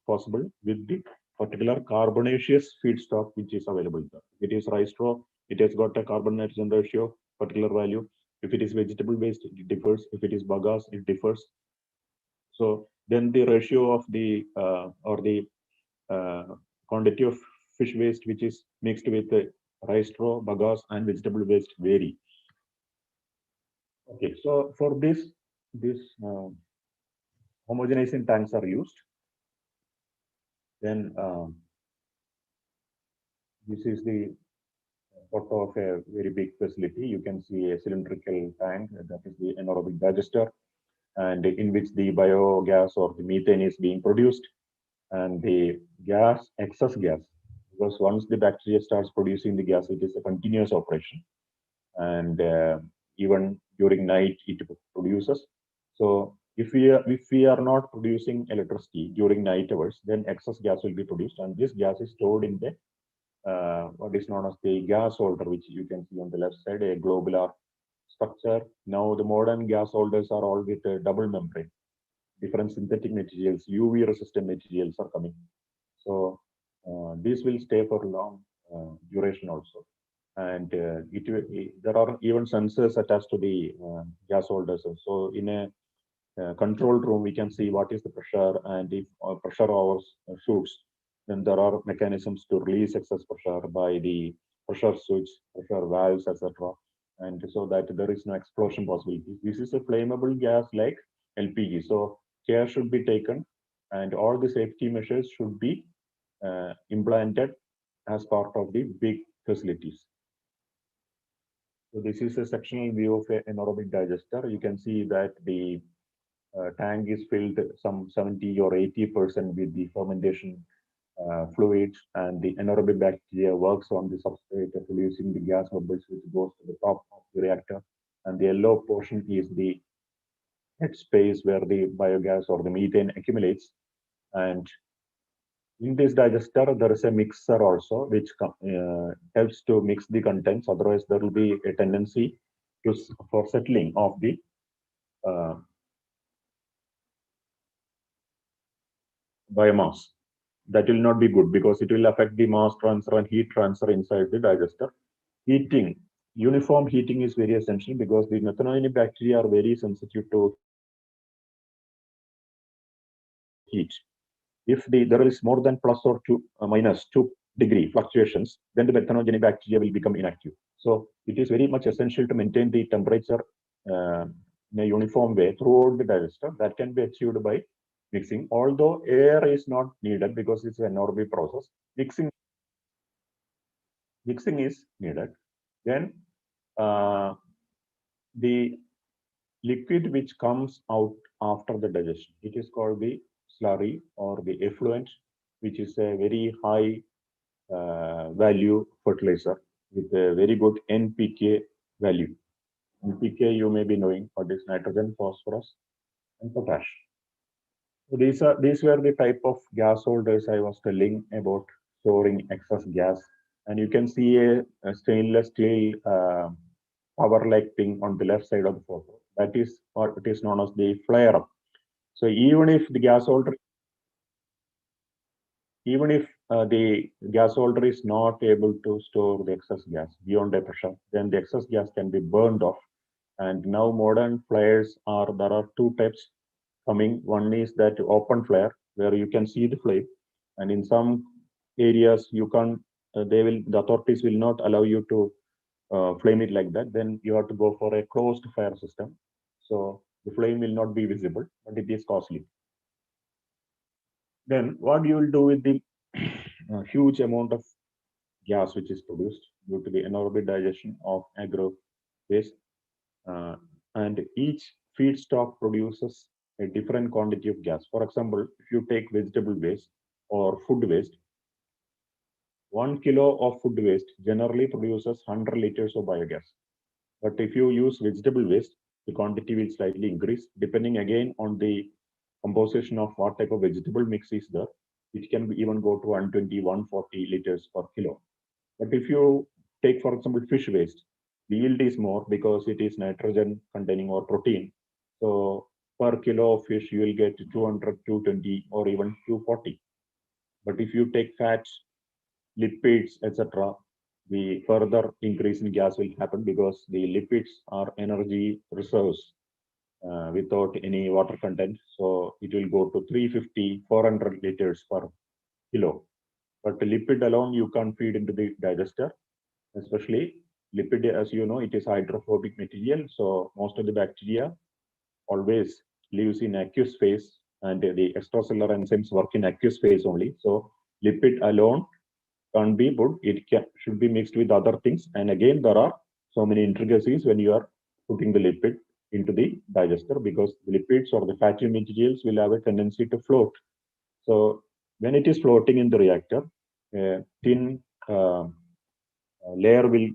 possible with the particular carbonaceous feedstock which is available there. If it is rice straw, it has got a carbon nitrogen ratio, particular value. If it is vegetable waste, it differs. If it is bagasse, it differs. So then the ratio of the or the quantity of fish waste which is mixed with the rice straw, bagasse, and vegetable waste vary. Okay, so for this, these homogenizing tanks are used. Then this is the photo of a very big facility. You can see a cylindrical tank, that is the anaerobic digester, and in which the biogas or the methane is being produced, and the gas, excess gas, because once the bacteria starts producing the gas, it is a continuous operation, and even during night it produces. So if we are not producing electricity during night hours, then excess gas will be produced, and this gas is stored in the what is known as the gas holder, which you can see on the left side, a globular structure. Now the modern gas holders are all with a double membrane. Different synthetic materials, UV resistant materials are coming. So these will stay for long duration also. And there are even sensors attached to the gas holders. So in a control room, we can see what is the pressure, and if pressure overshoots, then there are mechanisms to release excess pressure by the pressure switch, pressure valves, etc. And so that there is no explosion possibility. This is a flammable gas like LPG. So care should be taken, and all the safety measures should be implanted as part of the big facilities. So this is a sectional view of an anaerobic digester. You can see that the tank is filled some 70 or 80% with the fermentation fluids, and the anaerobic bacteria works on the substrate, producing the gas bubbles which goes to the top of the reactor, and the yellow portion is the head space where the biogas or the methane accumulates. And in this digester, there is a mixer also, which helps to mix the contents. Otherwise, there will be a tendency for settling of the biomass. That will not be good because it will affect the mass transfer and heat transfer inside the digester. Heating, uniform heating is very essential because the methanoic bacteria are very sensitive to heat. If there is more than plus or minus 2-degree fluctuations, then the methanogenic bacteria will become inactive. So it is very much essential to maintain the temperature in a uniform way throughout the digester. That can be achieved by mixing, although air is not needed because it's an anaerobic process. Mixing is needed. Then the liquid which comes out after the digestion, it is called the slurry or the effluent, which is a very high value fertilizer with a very good NPK value. NPK, you may be knowing what is nitrogen, phosphorus, and potash. So these were the type of gas holders I was telling about storing excess gas. And you can see a stainless steel power-like thing on the left side of the photo. That is what it is known as the flare-up. So even if the gas holder is not able to store the excess gas beyond a pressure, then the excess gas can be burned off. And now modern flares there are two types coming. One is that open flare, where you can see the flame, and in some areas you can't. The authorities will not allow you to flame it like that. Then you have to go for a closed fire system. So the flame will not be visible, but it is costly. Then what you will do with the huge amount of gas which is produced due to the anaerobic digestion of agro waste, and each feedstock produces a different quantity of gas. For example, if you take vegetable waste or food waste, 1 kilo of food waste generally produces 100 liters of biogas. But if you use vegetable waste, the quantity will slightly increase depending again on the composition of what type of vegetable mix is there. It can even go to 120, 140 liters per kilo. But if you take, for example, fish waste, the yield is more because it is nitrogen containing or protein. So per kilo of fish, you will get 200, 220, or even 240. But if you take fats, lipids, etc., the further increase in gas will happen because the lipids are energy reserves without any water content. So it will go to 350, 400 liters per kilo. But the lipid alone, you can't feed into the digester, especially lipid, as you know, it is hydrophobic material. So most of the bacteria always lives in aqueous phase, and the extracellular enzymes work in aqueous phase only. So lipid alone can't be put, should be mixed with other things. And again, there are so many intricacies when you are putting the lipid into the digester, because the lipids or the fatty materials will have a tendency to float. So when it is floating in the reactor, a thin layer will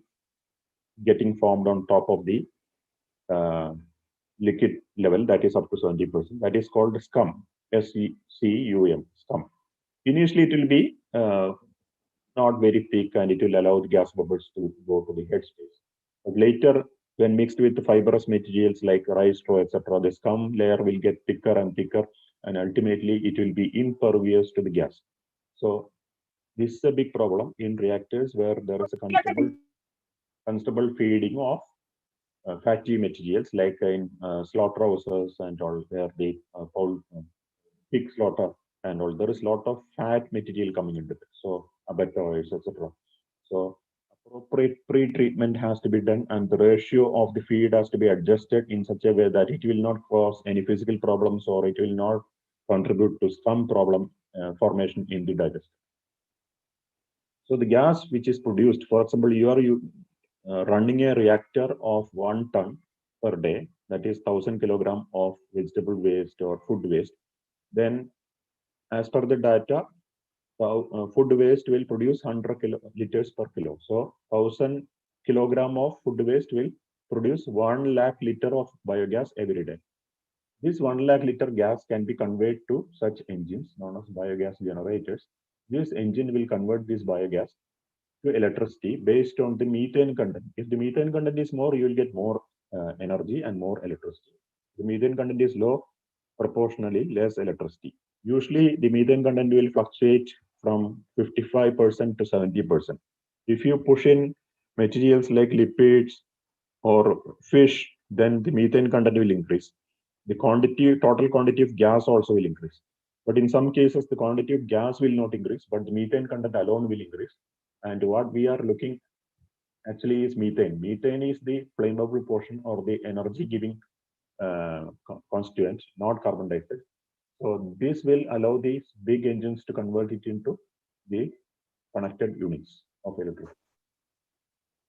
getting formed on top of the liquid level, that is up to 70%. That is called scum, SCUM, scum. Initially, it will be not very thick, and it will allow the gas bubbles to go to the headspace. But later, when mixed with the fibrous materials like rice straw, etc., the scum layer will get thicker and thicker, and ultimately it will be impervious to the gas. So this is a big problem in reactors where there is a constable feeding of fatty materials, like in slaughterhouses and all, where they pig slaughter and all. There is a lot of fat material coming into it. So abattoirs, etc. So appropriate pre-treatment has to be done, and the ratio of the feed has to be adjusted in such a way that it will not cause any physical problems, or it will not contribute to some problem formation in the digester. So the gas which is produced, for example, you are running a reactor of 1 ton per day, that is 1000 kilogram of vegetable waste or food waste. Then, as per the data, food waste will produce 100 liters per kilo. So 1000 kilogram of food waste will produce 1 lakh liter of biogas every day. This 1 lakh liter gas can be conveyed to such engines known as biogas generators. This engine will convert this biogas to electricity based on the methane content. If the methane content is more, you will get more energy and more electricity. If the methane content is low, proportionally less electricity. Usually, the methane content will fluctuate from 55% to 70%. If you push in materials like lipids or fish, then the methane content will increase. The total quantity of gas also will increase. But in some cases, the quantity of gas will not increase, but the methane content alone will increase. And what we are looking actually is methane. Methane is the flammable portion or the energy giving constituent, not carbon dioxide. So this will allow these big engines to convert it into the connected units of electricity.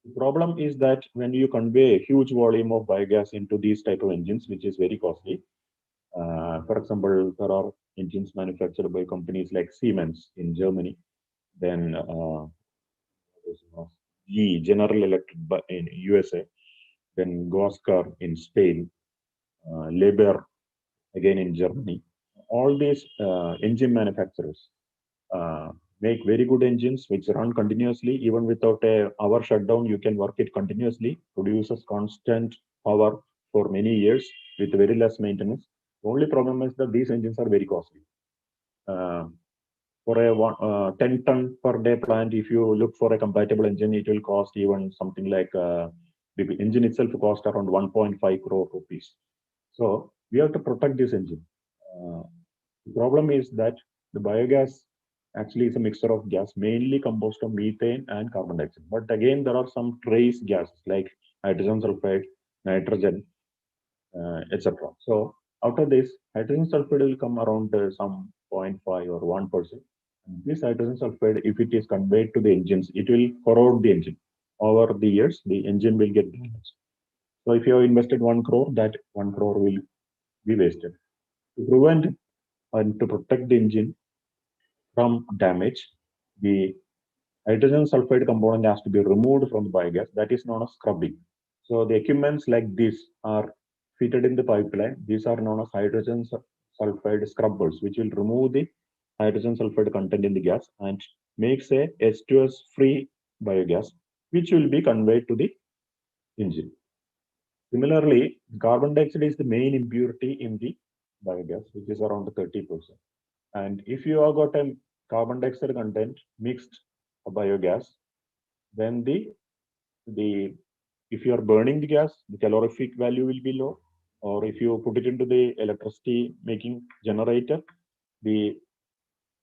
The problem is that when you convey a huge volume of biogas into these type of engines, which is very costly. For example, there are engines manufactured by companies like Siemens in Germany, then General Electric in USA, then Goscar in Spain, Leber again in Germany. All these engine manufacturers make very good engines which run continuously. Even without a hour shutdown, you can work it continuously, produces constant power for many years with very less maintenance. The only problem is that these engines are very costly. For a 10 ton per day plant, if you look for a compatible engine, it will cost even something like the engine itself cost around 1.5 crore rupees. So we have to protect this engine. The problem is that the biogas actually is a mixture of gas, mainly composed of methane and carbon dioxide. But again, there are some trace gases like hydrogen sulfide, nitrogen, etc. So out of this, hydrogen sulfide will come around some 0.5 or 1%. This hydrogen sulfide, if it is conveyed to the engines, it will corrode the engine. Over the years, the engine will get damaged. So if you have invested 1 crore, that 1 crore will be wasted. To prevent and to protect the engine from damage, the hydrogen sulfide component has to be removed from the biogas. That is known as scrubbing. So the equipments like this are fitted in the pipeline. These are known as hydrogen sulfide scrubbers, which will remove the hydrogen sulfide content in the gas and makes a H2S free biogas, which will be conveyed to the engine. Similarly, carbon dioxide is the main impurity in the biogas, which is around 30%. And if you have got a carbon dioxide content mixed biogas, then if you are burning the gas, the calorific value will be low. Or if you put it into the electricity making generator, the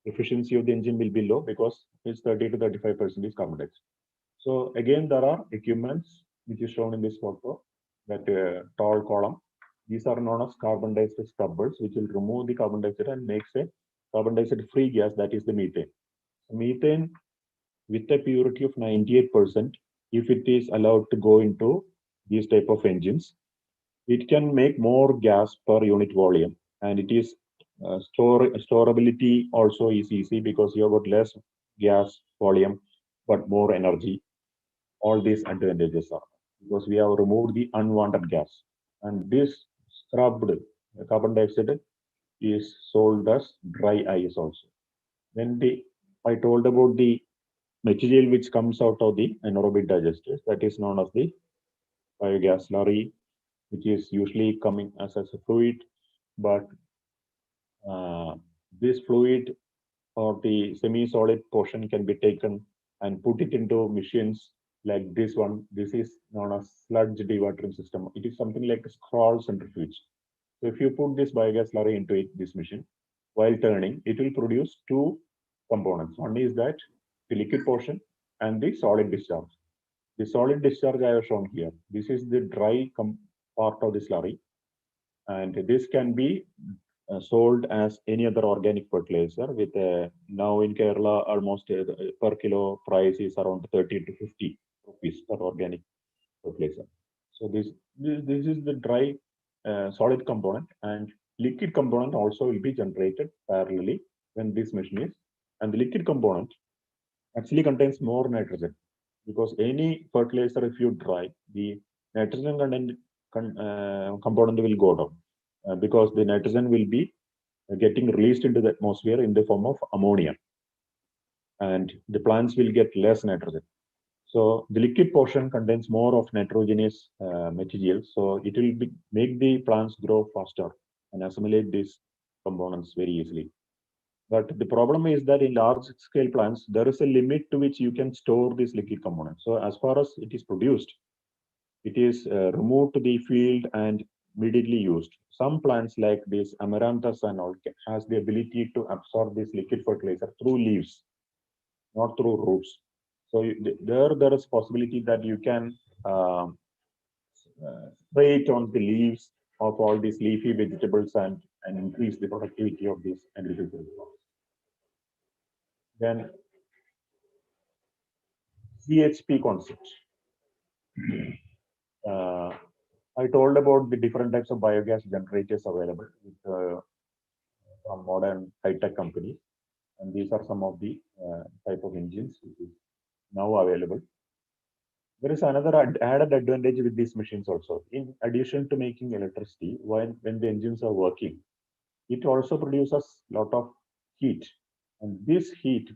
efficiency of the engine will be low because it's 30 to 35% is carbon dioxide. So again, there are equipments which is shown in this photo, that tall column. These are known as carbon dioxide scrubbers, which will remove the carbon dioxide and makes a carbon dioxide free gas, that is the methane. Methane with a purity of 98%, if it is allowed to go into these type of engines, it can make more gas per unit volume, and it is storability also is easy because you have got less gas volume but more energy. All these advantages are because we have removed the unwanted gas, and this scrubbed carbon dioxide is sold as dry ice also. Then I told about the material which comes out of the anaerobic digesters, that is known as the biogas slurry, which is usually coming as a fluid, but this fluid or the semi-solid portion can be taken and put it into machines like this one. This is known as sludge dewatering system. It is something like a scroll centrifuge. So if you put this biogas slurry into this machine, while turning, it will produce two components. One is that the liquid portion and the solid discharge. The solid discharge I have shown here. This is the dry part of the slurry, and this can be sold as any other organic fertilizer with now in Kerala almost per kilo price is around 30 to 50 rupees per organic fertilizer. So this is the dry solid component, and liquid component also will be generated parallelly when this machine is, and the liquid component actually contains more nitrogen because any fertilizer, if you dry, the nitrogen component will go down because the nitrogen will be getting released into the atmosphere in the form of ammonia, and the plants will get less nitrogen. So the liquid portion contains more of nitrogenous material, so it will make the plants grow faster and assimilate these components very easily. But the problem is that in large scale plants, there is a limit to which you can store this liquid component. So as far as it is produced, it is removed to the field and immediately used. Some plants like this amaranthus and all has the ability to absorb this liquid fertilizer through leaves, not through roots. So there is possibility that you can spray it on the leaves of all these leafy vegetables and increase the productivity of these agricultural crops. Then CHP concept. I told about the different types of biogas generators available with, from modern high-tech companies, and these are some of the type of engines which is now available. There is another added advantage with these machines also. In addition to making electricity, when the engines are working, it also produces a lot of heat, and this heat,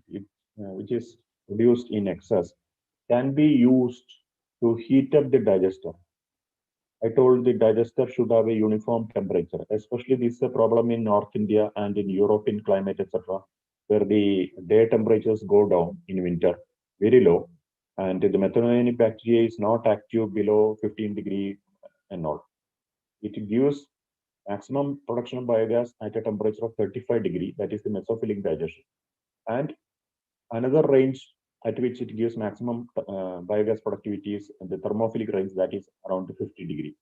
which is produced in excess, can be used to heat up the digester. I told the digester should have a uniform temperature, especially this is a problem in North India and in European climate, etc., where the day temperatures go down in winter very low, and the methanoic bacteria is not active below 15 degree and all. It gives maximum production of biogas at a temperature of 35 degree, that is the mesophilic digestion, and another range at which it gives maximum biogas productivity is the thermophilic range, that is around 50 degree.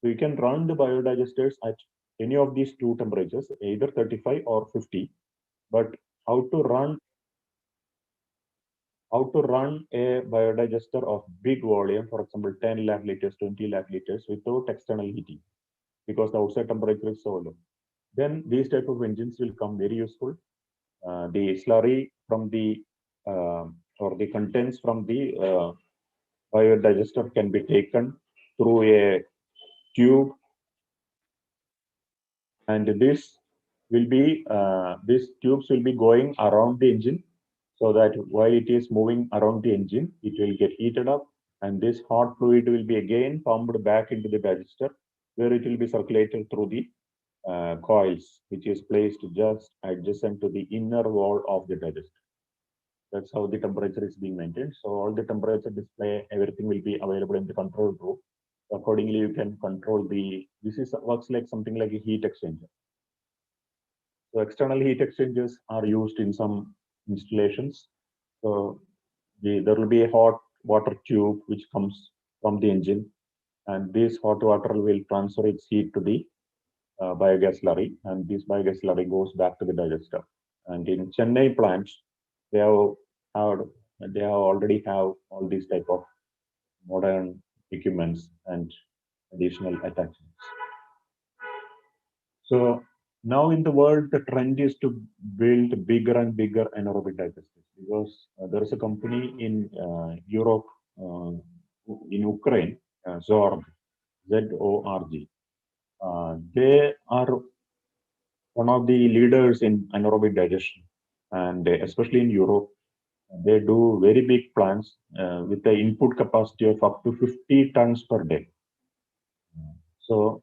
So you can run the biodigesters at any of these two temperatures, either 35 or 50. But how to run a biodigester of big volume, for example, 10 lakh liters, 20 lakh liters without external heating, because the outside temperature is so low. Then these type of engines will come very useful. The slurry from the or the contents from the biodigester can be taken through a tube, and this will be these tubes will be going around the engine, so that while it is moving around the engine, it will get heated up, and this hot fluid will be again pumped back into the digester, where it will be circulated through the coils, which is placed just adjacent to the inner wall of the digester. That's how the temperature is being maintained. So all the temperature display, everything will be available in the control room. Accordingly, you can control this works like something like a heat exchanger. So external heat exchangers are used in some installations. So there will be a hot water tube which comes from the engine, and this hot water will transfer its heat to the biogas slurry, and this biogas slurry goes back to the digester. And in Chennai plants, they have already have all these type of modern equipments and additional attachments. So now in the world, the trend is to build bigger and bigger anaerobic digesters, because there is a company in Europe, in Ukraine, Zorg, Z-O-R-G. They are one of the leaders in anaerobic digestion, and especially in Europe, they do very big plants with the input capacity of up to 50 tons per day. So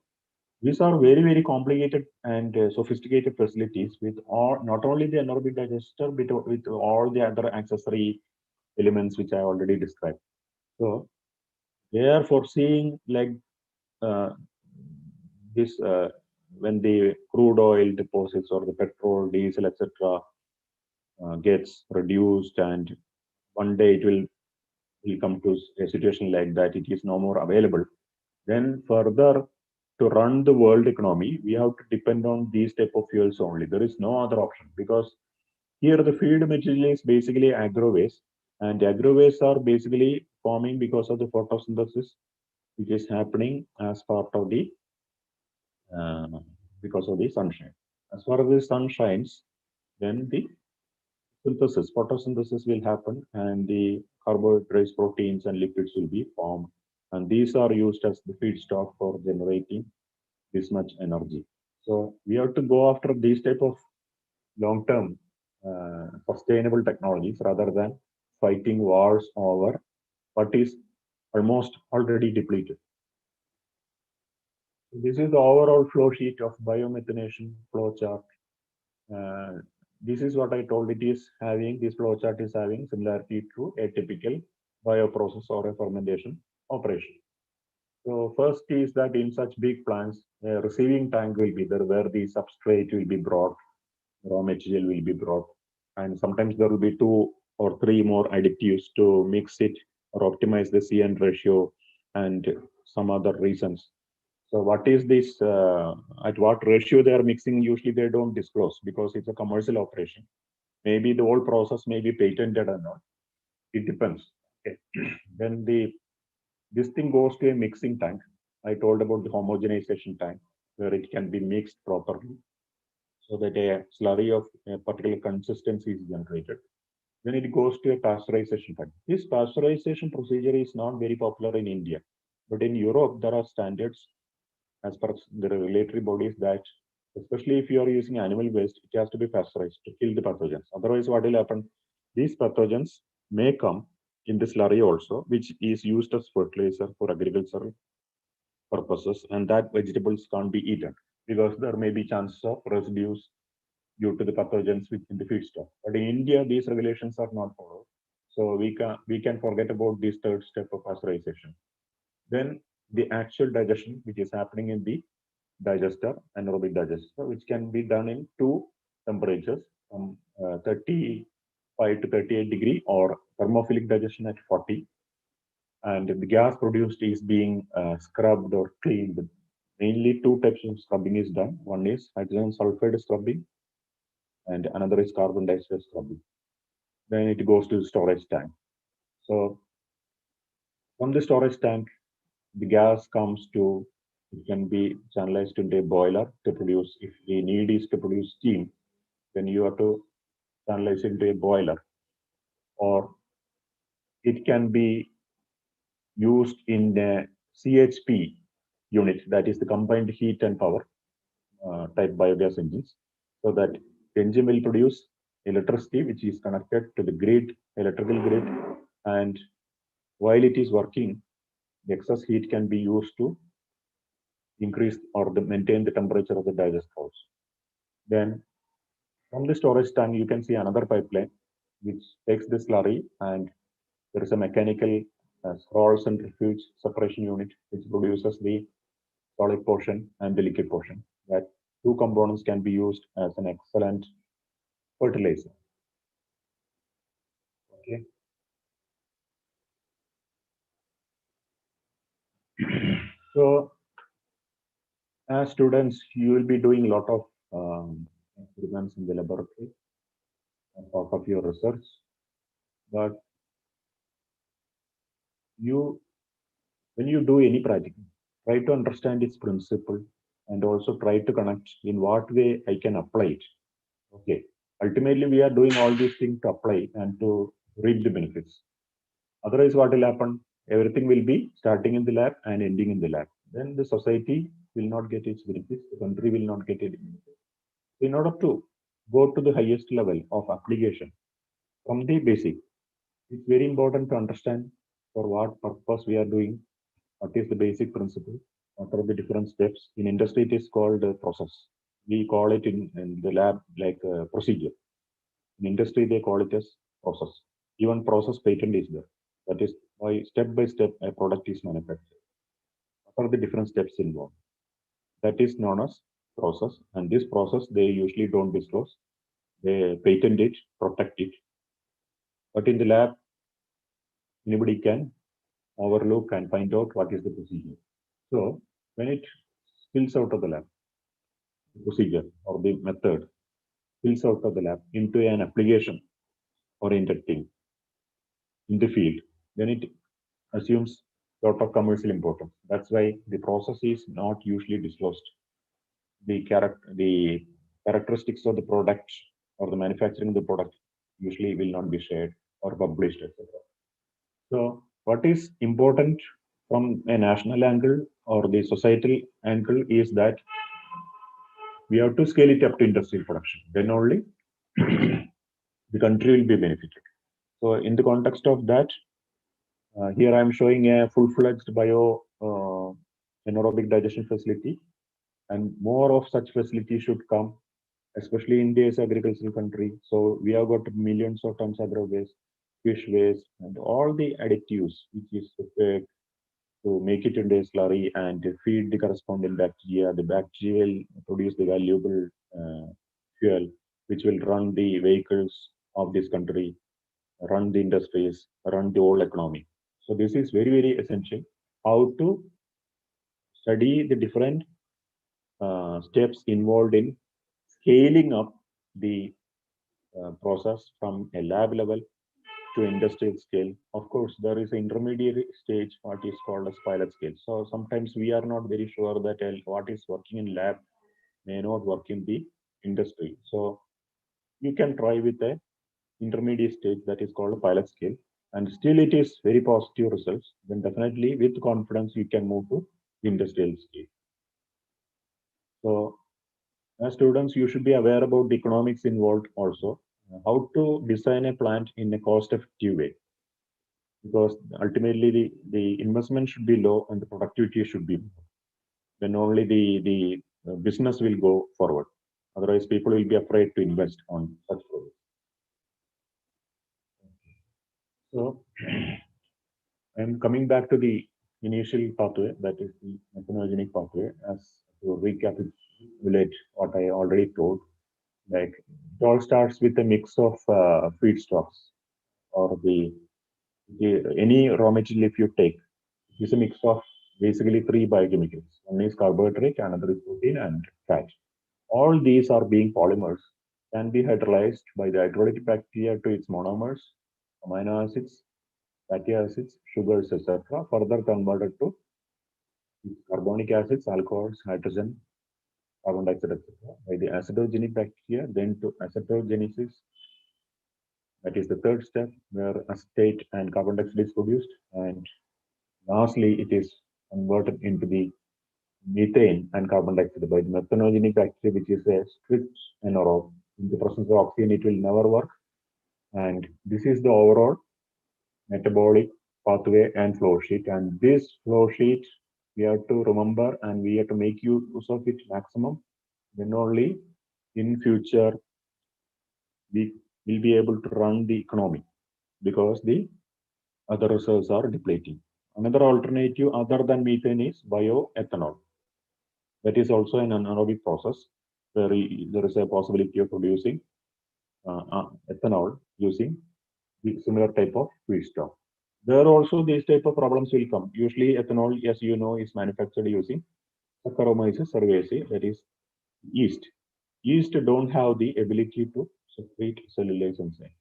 these are very, very complicated and sophisticated facilities with all, not only the anaerobic digester, but with all the other accessory elements which I already described. So they are foreseeing like this when the crude oil deposits or the petrol, diesel, etc. Gets reduced, and one day it will come to a situation like that, it is no more available. Then further, to run the world economy, we have to depend on these type of fuels only. There is no other option, because here the feed material is basically agro waste, and agro waste are basically forming because of the photosynthesis which is happening as part of the because of the sunshine. As far as the sun shines, then the photosynthesis will happen, and the carbohydrates, proteins, and lipids will be formed. And these are used as the feedstock for generating this much energy. So we have to go after these type of long-term sustainable technologies rather than fighting wars over what is almost already depleted. This is the overall flow sheet of biomethanation flow chart. This is what I told. It is having, this flow chart is having similarity to a typical bioprocess or a fermentation operation. So first is that in such big plants, a receiving tank will be there where the substrate will be brought, raw material will be brought, and sometimes there will be 2 or 3 more additives to mix it or optimize the CN ratio and some other reasons. So what is this, at what ratio they are mixing, usually they don't disclose because it's a commercial operation. Maybe the whole process may be patented or not. It depends. Okay. Then this thing goes to a mixing tank. I told about the homogenization tank where it can be mixed properly so that a slurry of a particular consistency is generated. Then it goes to a pasteurization tank. This pasteurization procedure is not very popular in India, but in Europe there are standards as per the regulatory bodies that, especially if you are using animal waste, it has to be pasteurized to kill the pathogens. Otherwise, what will happen? These pathogens may come in the slurry also, which is used as fertilizer for agricultural purposes, and that vegetables can't be eaten because there may be chances of residues due to the pathogens within the feedstock. But in India, these regulations are not followed. So we can forget about this third step of pasteurization. Then the actual digestion, which is happening in the digester, anaerobic digester, which can be done in 2 temperatures, from 35 to 38 degree, or thermophilic digestion at 40. And the gas produced is being scrubbed or cleaned. Mainly 2 types of scrubbing is done. One is hydrogen sulfide scrubbing, and another is carbon dioxide scrubbing. Then it goes to the storage tank. So from the storage tank, the gas comes to, it can be channelized into a boiler to produce, if the need is to produce steam, then you have to channelize into a boiler, or it can be used in the CHP unit, that is the combined heat and power type biogas engines, so that the engine will produce electricity which is connected to the grid, electrical grid, and while it is working, the excess heat can be used to increase or maintain the temperature of the digester also. Then from the storage tank, you can see another pipeline which takes the slurry, and there is a mechanical scroll centrifuge separation unit which produces the solid portion and the liquid portion. That 2 components can be used as an excellent fertilizer. Okay. So as students, you will be doing a lot of experiments in the laboratory as part of your research, but when you do any project, try to understand its principle and also try to connect in what way I can apply it. Okay. Ultimately, we are doing all these things to apply and to reap the benefits. Otherwise, what will happen? Everything will be starting in the lab and ending in the lab. Then the society will not get its benefits, the country will not get its benefits. In order to go to the highest level of application from the basic, it's very important to understand for what purpose we are doing, what is the basic principle, what are the different steps. In industry, it is called a process. We call it in the lab like a procedure. In industry, they call it as process. Even process patent is there. That is why step by step a product is manufactured. What are the different steps involved? That is known as process. And this process, they usually don't disclose. They patent it, protect it. But in the lab, anybody can overlook and find out what is the procedure. So when it spills out of the lab, the procedure or the method spills out of the lab into an application oriented thing in the field, then it assumes a lot of commercial importance. That's why the process is not usually disclosed. The characteristics of the product or the manufacturing of the product usually will not be shared or published, etc. So what is important from a national angle or the societal angle is that we have to scale it up to industrial production. Then only the country will be benefited. So in the context of that, here I am showing a full-fledged bio anaerobic digestion facility, and more of such facilities should come, especially India is an agricultural country. So we have got millions of tons of agro waste, fish waste, and all the additives which is prepared to make it into a slurry and feed the corresponding bacteria. The bacteria will produce the valuable fuel, which will run the vehicles of this country, run the industries, run the whole economy. So this is very, very essential. How to study the different steps involved in scaling up the process from a lab level to industrial scale. Of course, there is an intermediate stage, what is called as pilot scale. So sometimes we are not very sure that what is working in lab may not work in the industry. So you can try with a intermediate stage that is called a pilot scale, and still it is very positive results. Then definitely with confidence you can move to industrial scale. So as students, you should be aware about the economics involved also. How to design a plant in a cost-effective way, because ultimately the investment should be low and the productivity should be low. Then only the business will go forward. Otherwise, people will be afraid to invest on such projects. So I'm coming back to the initial pathway, that is the methanogenic pathway. As to recapitulate what I already told, like it all starts with a mix of feedstocks or any raw material. If you take, it's a mix of basically three biochemicals. One is carbohydrate, another is protein, and fat. All these are being polymers, can be hydrolyzed by the hydrolytic bacteria to its monomers, amino acids, fatty acids, sugars, etc., further converted to carbonic acids, alcohols, hydrogen, carbon dioxide, etc., by the acetogenic bacteria, then to acetogenesis. That is the third step, where acetate and carbon dioxide is produced, and lastly, it is converted into the methane and carbon dioxide by the methanogenic bacteria, which is a strict anaerobe. In the presence of oxygen, it will never work. And this is the overall metabolic pathway and flow sheet. And this flow sheet, we have to remember and we have to make use of it maximum. Then only in future, we will be able to run the economy, because the other reserves are depleting. Another alternative other than methane is bioethanol. That is also an anaerobic process where there is a possibility of producing ethanol using the similar type of feedstock. there also these type of problems will come. Usually ethanol, as you know, is manufactured using Saccharomyces cerevisiae, that is yeast. Yeast don't have the ability to secrete cellulose enzyme.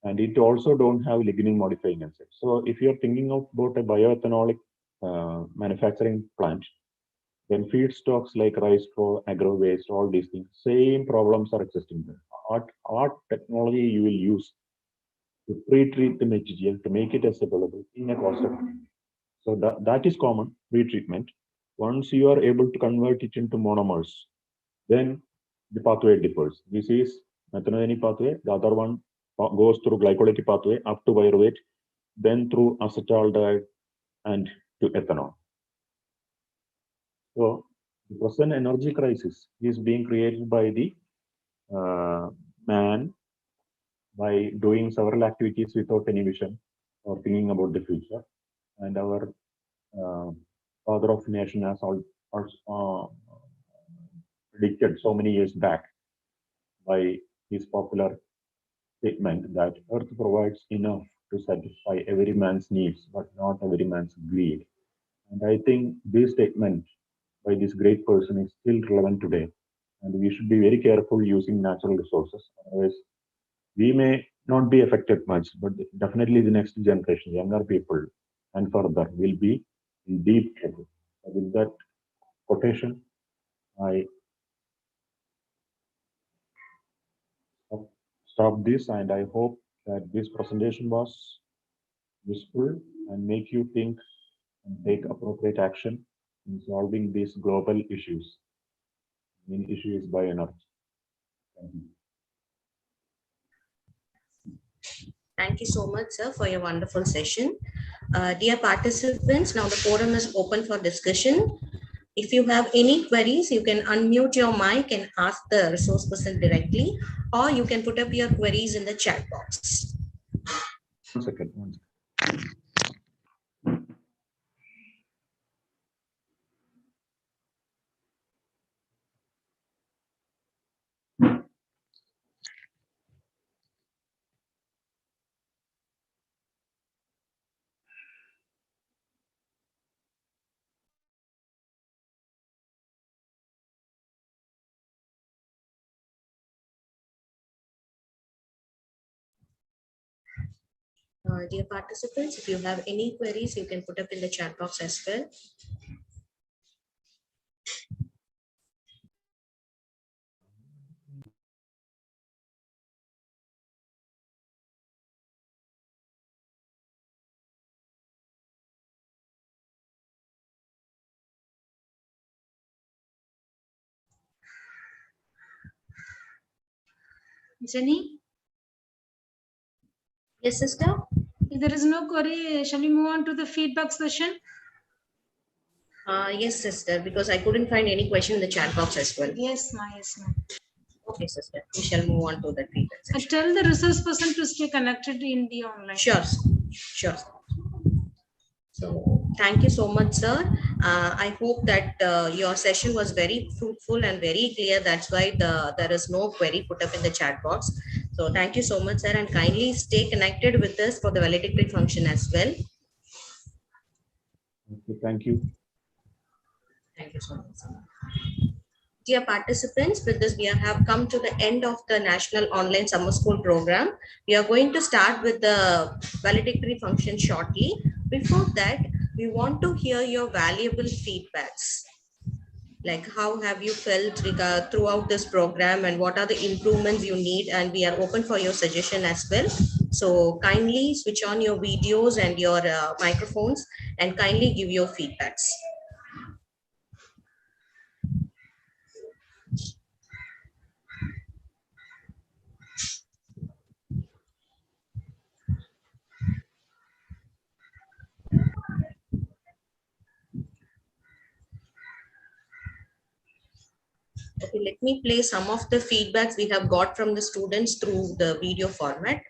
And it also don't have lignin modifying enzyme. So if you're thinking of about a bioethanolic manufacturing plant, then feedstocks like rice straw, agro waste, all these things, same problems are existing there. What technology you will use to pre-treat the material to make it available in a cost effective. So that is common pre-treatment. Once you are able to convert it into monomers, then the pathway differs. This is methanogen pathway. The other one goes through glycolytic pathway up to pyruvate, then through acetaldehyde and to ethanol. So the present energy crisis is being created by the man by doing several activities without any vision or thinking about the future. And our father of nation has also predicted so many years back by his popular statement that Earth provides enough to satisfy every man's needs, but not every man's greed. And I think this statement by this great person is still relevant today. And we should be very careful using natural resources. Otherwise, we may not be affected much, but definitely the next generation, younger people, and further will be in deep trouble. With that quotation, I stop this, and I hope that this presentation was useful and make you think and take appropriate action in solving these global issues. The main issue is bioenergy. Thank you. Thank you so much, sir, for your wonderful session. Dear participants, now the forum is open for discussion. If you have any queries, you can unmute your mic and ask the resource person directly, or you can put up your queries in the chat box. One second. Dear participants, if you have any queries, you can put up in the chat box as well. Jenny, Yes, sister? if there is no query, shall we move on to the feedback session? Yes, sister, because I couldn't find any question in the chat box as well. Yes, ma. Yes, ma. Okay, sister, we shall move on to the feedback I session. tell the resource person to stay connected in the online. Sure, sure. So thank you so much, sir. I hope that your session was very fruitful and very clear. That's why there is no query put up in the chat box. So thank you so much, sir, and kindly stay connected with us for the valedictory function as well. Okay, thank you. Thank you so much, sir. Dear participants, with this we have come to the end of the National Online Summer School Program. We are going to start with the valedictory function shortly. Before that, we want to hear your valuable feedbacks. Like how have you felt throughout this program and what are the improvements you need, and we are open for your suggestion as well. So kindly switch on your videos and your microphones and kindly give your feedbacks. Okay, let me play some of the feedbacks we have got from the students through the video format.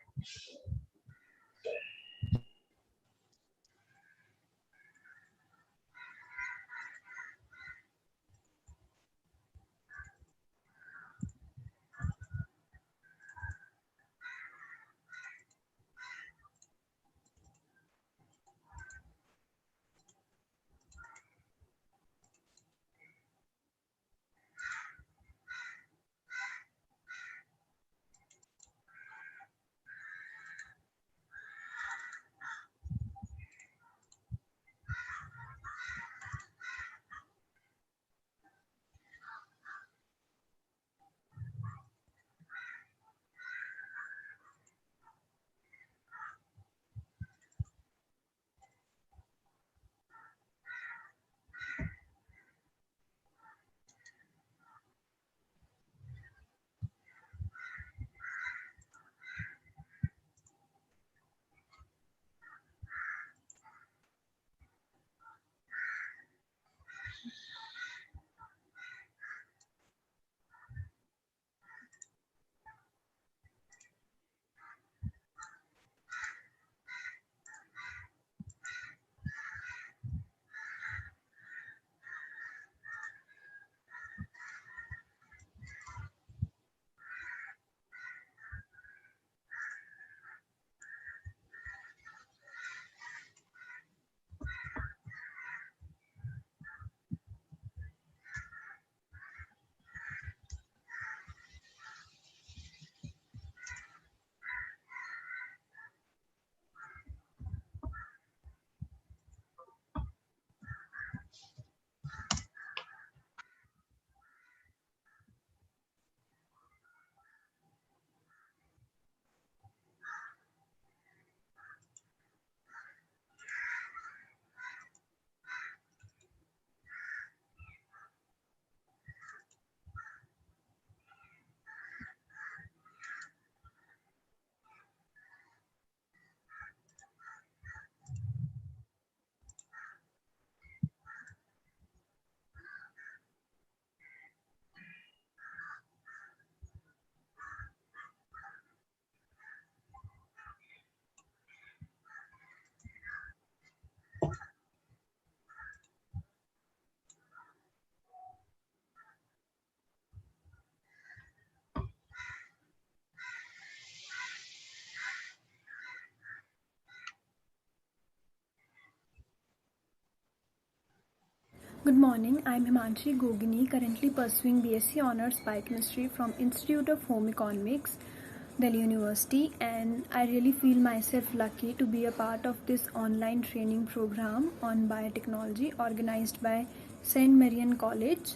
Good morning, I am Himanshi Gogini, currently pursuing BSc Honours Biochemistry from Institute of Home Economics, Delhi University, and I really feel myself lucky to be a part of this online training program on biotechnology organized by St. Marian College.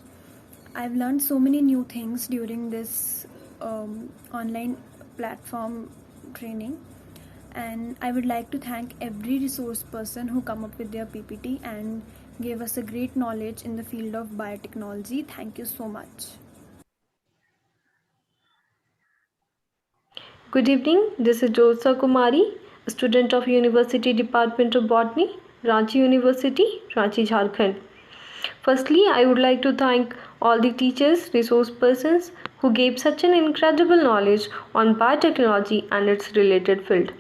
I've learned so many new things during this online platform training, and I would like to thank every resource person who come up with their PPT and gave us a great knowledge in the field of biotechnology. Thank you so much. Good evening, this is Jyosa Kumari, a student of University Department of Botany, Ranchi University, Ranchi, Jharkhand. Firstly, I would like to thank all the teachers, resource persons who gave such an incredible knowledge on biotechnology and its related field.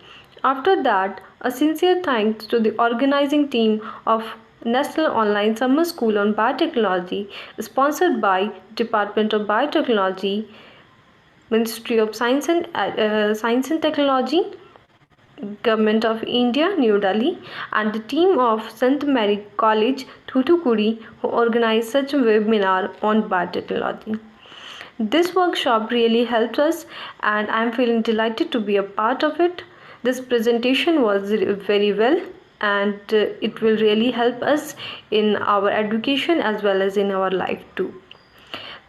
After that, a sincere thanks to the organizing team of National Online Summer School on Biotechnology, sponsored by Department of Biotechnology, Ministry of Science and Technology, Government of India, New Delhi, and the team of St. Mary College, Thoothukudi, who organized such a webinar on biotechnology. This workshop really helped us, and I'm feeling delighted to be a part of it. This presentation was very well, and it will really help us in our education as well as in our life too.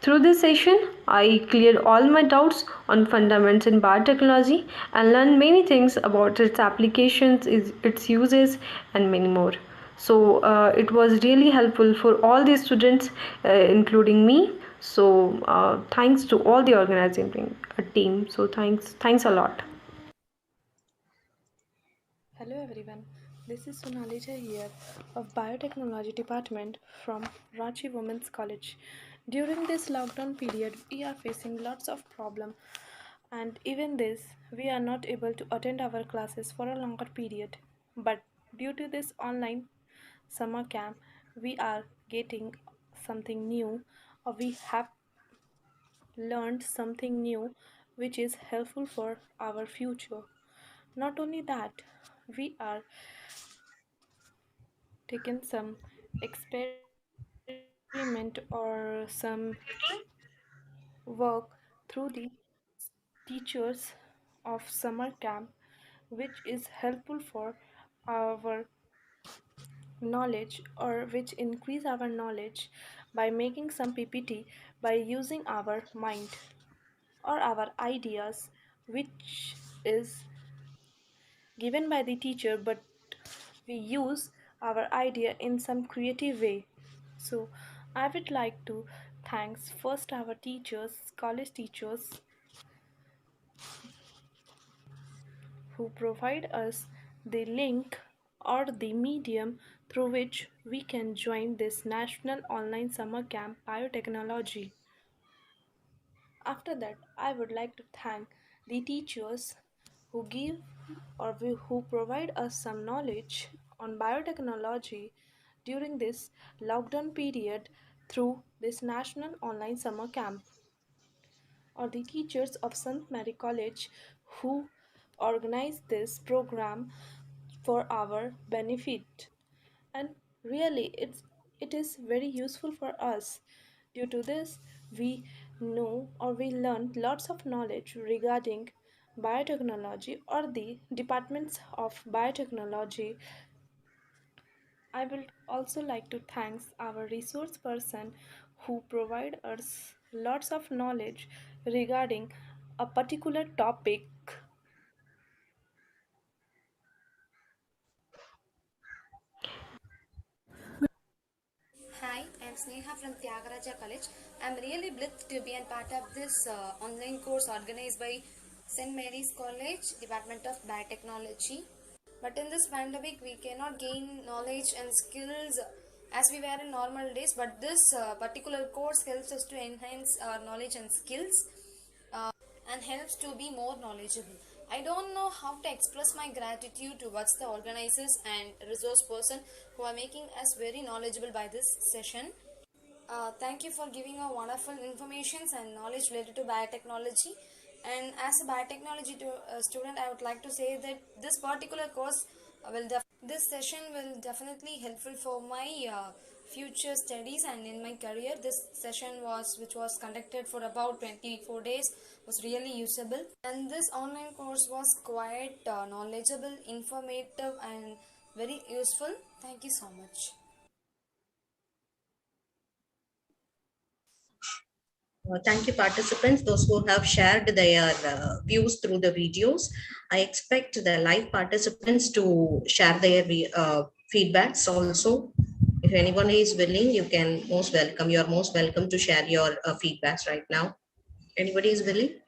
Through this session, I cleared all my doubts on fundamentals in biotechnology and learned many things about its applications, its uses, and many more. So it was really helpful for all the students, including me. So thanks to all the organizing team. So thanks a lot. Hello everyone, this is Sonalija here of Biotechnology Department from Ranchi Women's College. During this lockdown period, we are facing lots of problems, and even this, we are not able to attend our classes for a longer period. But due to this online summer camp, we are getting something new, or we have learned something new which is helpful for our future. Not only that, we are taken some experiment or some work through the teachers of summer camp, which is helpful for our knowledge, or which increase our knowledge by making some ppt, by using our mind or our ideas, which is given by the teacher, but we use our idea in some creative way. So I would like to thanks first our teachers, college teachers, who provide us the link or the medium through which we can join this national online summer camp biotechnology. After that, I would like to thank the teachers who give or who provide us some knowledge on biotechnology during this lockdown period through this national online summer camp, or the teachers of St. Mary College who organized this program for our benefit. And really, it is very useful for us. Due to this, we know or we learn lots of knowledge regarding biotechnology or the departments of biotechnology. I will also like to thank our resource person who provide us lots of knowledge regarding a particular topic. Hi, I'm Sneha from Tyagaraja College. I'm really blessed to be a part of this online course organized by St. Mary's College, Department of Biotechnology. But in this pandemic, we cannot gain knowledge and skills as we were in normal days. But this particular course helps us to enhance our knowledge and skills and helps to be more knowledgeable. I don't know how to express my gratitude towards the organizers and resource person who are making us very knowledgeable by this session. Thank you for giving a wonderful informations and knowledge related to biotechnology. And as a biotechnology student, I would like to say that this particular course this session will definitely helpful for my future studies and in my career. This session which was conducted for about 24 days, was really usable, and this online course was quite knowledgeable, informative, and very useful. Thank you so much. Thank you, participants, those who have shared their views through the videos. I expect the live participants to share their feedbacks also. If anyone is willing, you're most welcome to share your feedbacks right now. Anybody is willing?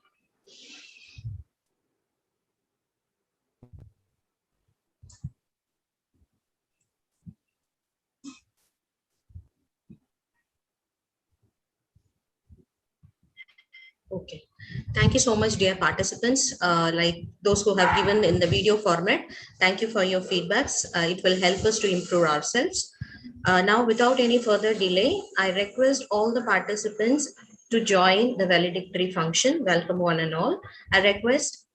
Okay. Thank you so much, dear participants. Like those who have given in the video format, thank you for your feedbacks. It will help us to improve ourselves. Now, without any further delay, I request all the participants to join the valedictory function. Welcome one and all. I request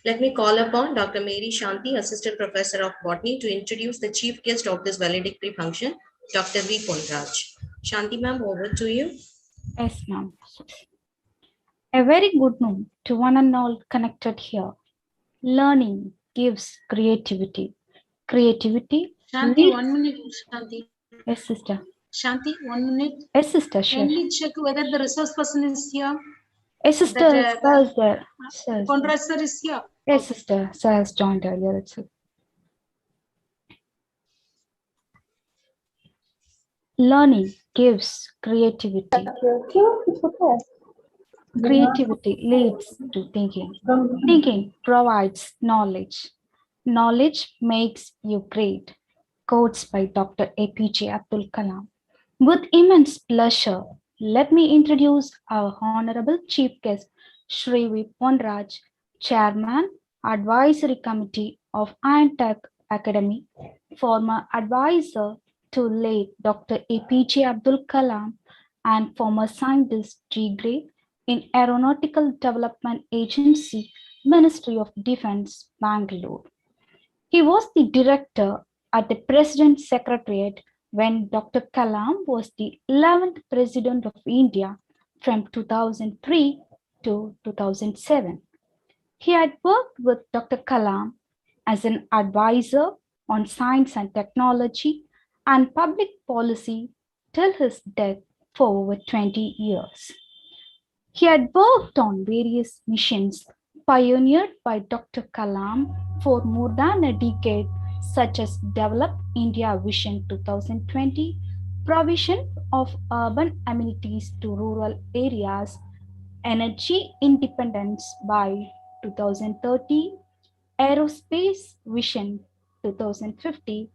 Let me call upon Dr. Mary Shanti, Assistant Professor of Botany, to introduce the chief guest of this valedictory function, Dr. V. Ponraj. Shanti ma'am, over to you. Yes, ma'am. A very good noon to one and all connected here. Learning gives creativity. Creativity. Shanti, 1 minute, Shanti. Yes, sister. Shanti, 1 minute. Yes, sister. Sure. Kindly check whether the resource person is here. Yes, sister. Sir is there. Ponraj sir is here. Yes, sister. Sir has joined earlier. Learning gives creativity. Creativity leads to thinking. Thinking provides knowledge. Knowledge makes you great. Quotes by Dr. APJ Abdul Kalam. With immense pleasure, let me introduce our Honorable Chief Guest, Shri V. Ponraj, Chairman, Advisory Committee of Iron Tech Academy, former advisor to late Dr. APJ Abdul Kalam, and former scientist G-grade in Aeronautical Development Agency, Ministry of Defense, Bangalore. He was the director at the President's Secretariat when Dr. Kalam was the 11th President of India from 2003 to 2007. He had worked with Dr. Kalam as an advisor on science and technology and public policy till his death for over 20 years. He had worked on various missions pioneered by Dr. Kalam for more than a decade, such as Develop India Vision 2020, provision of urban amenities to rural areas, energy independence by 2030, Aerospace Vision 2050,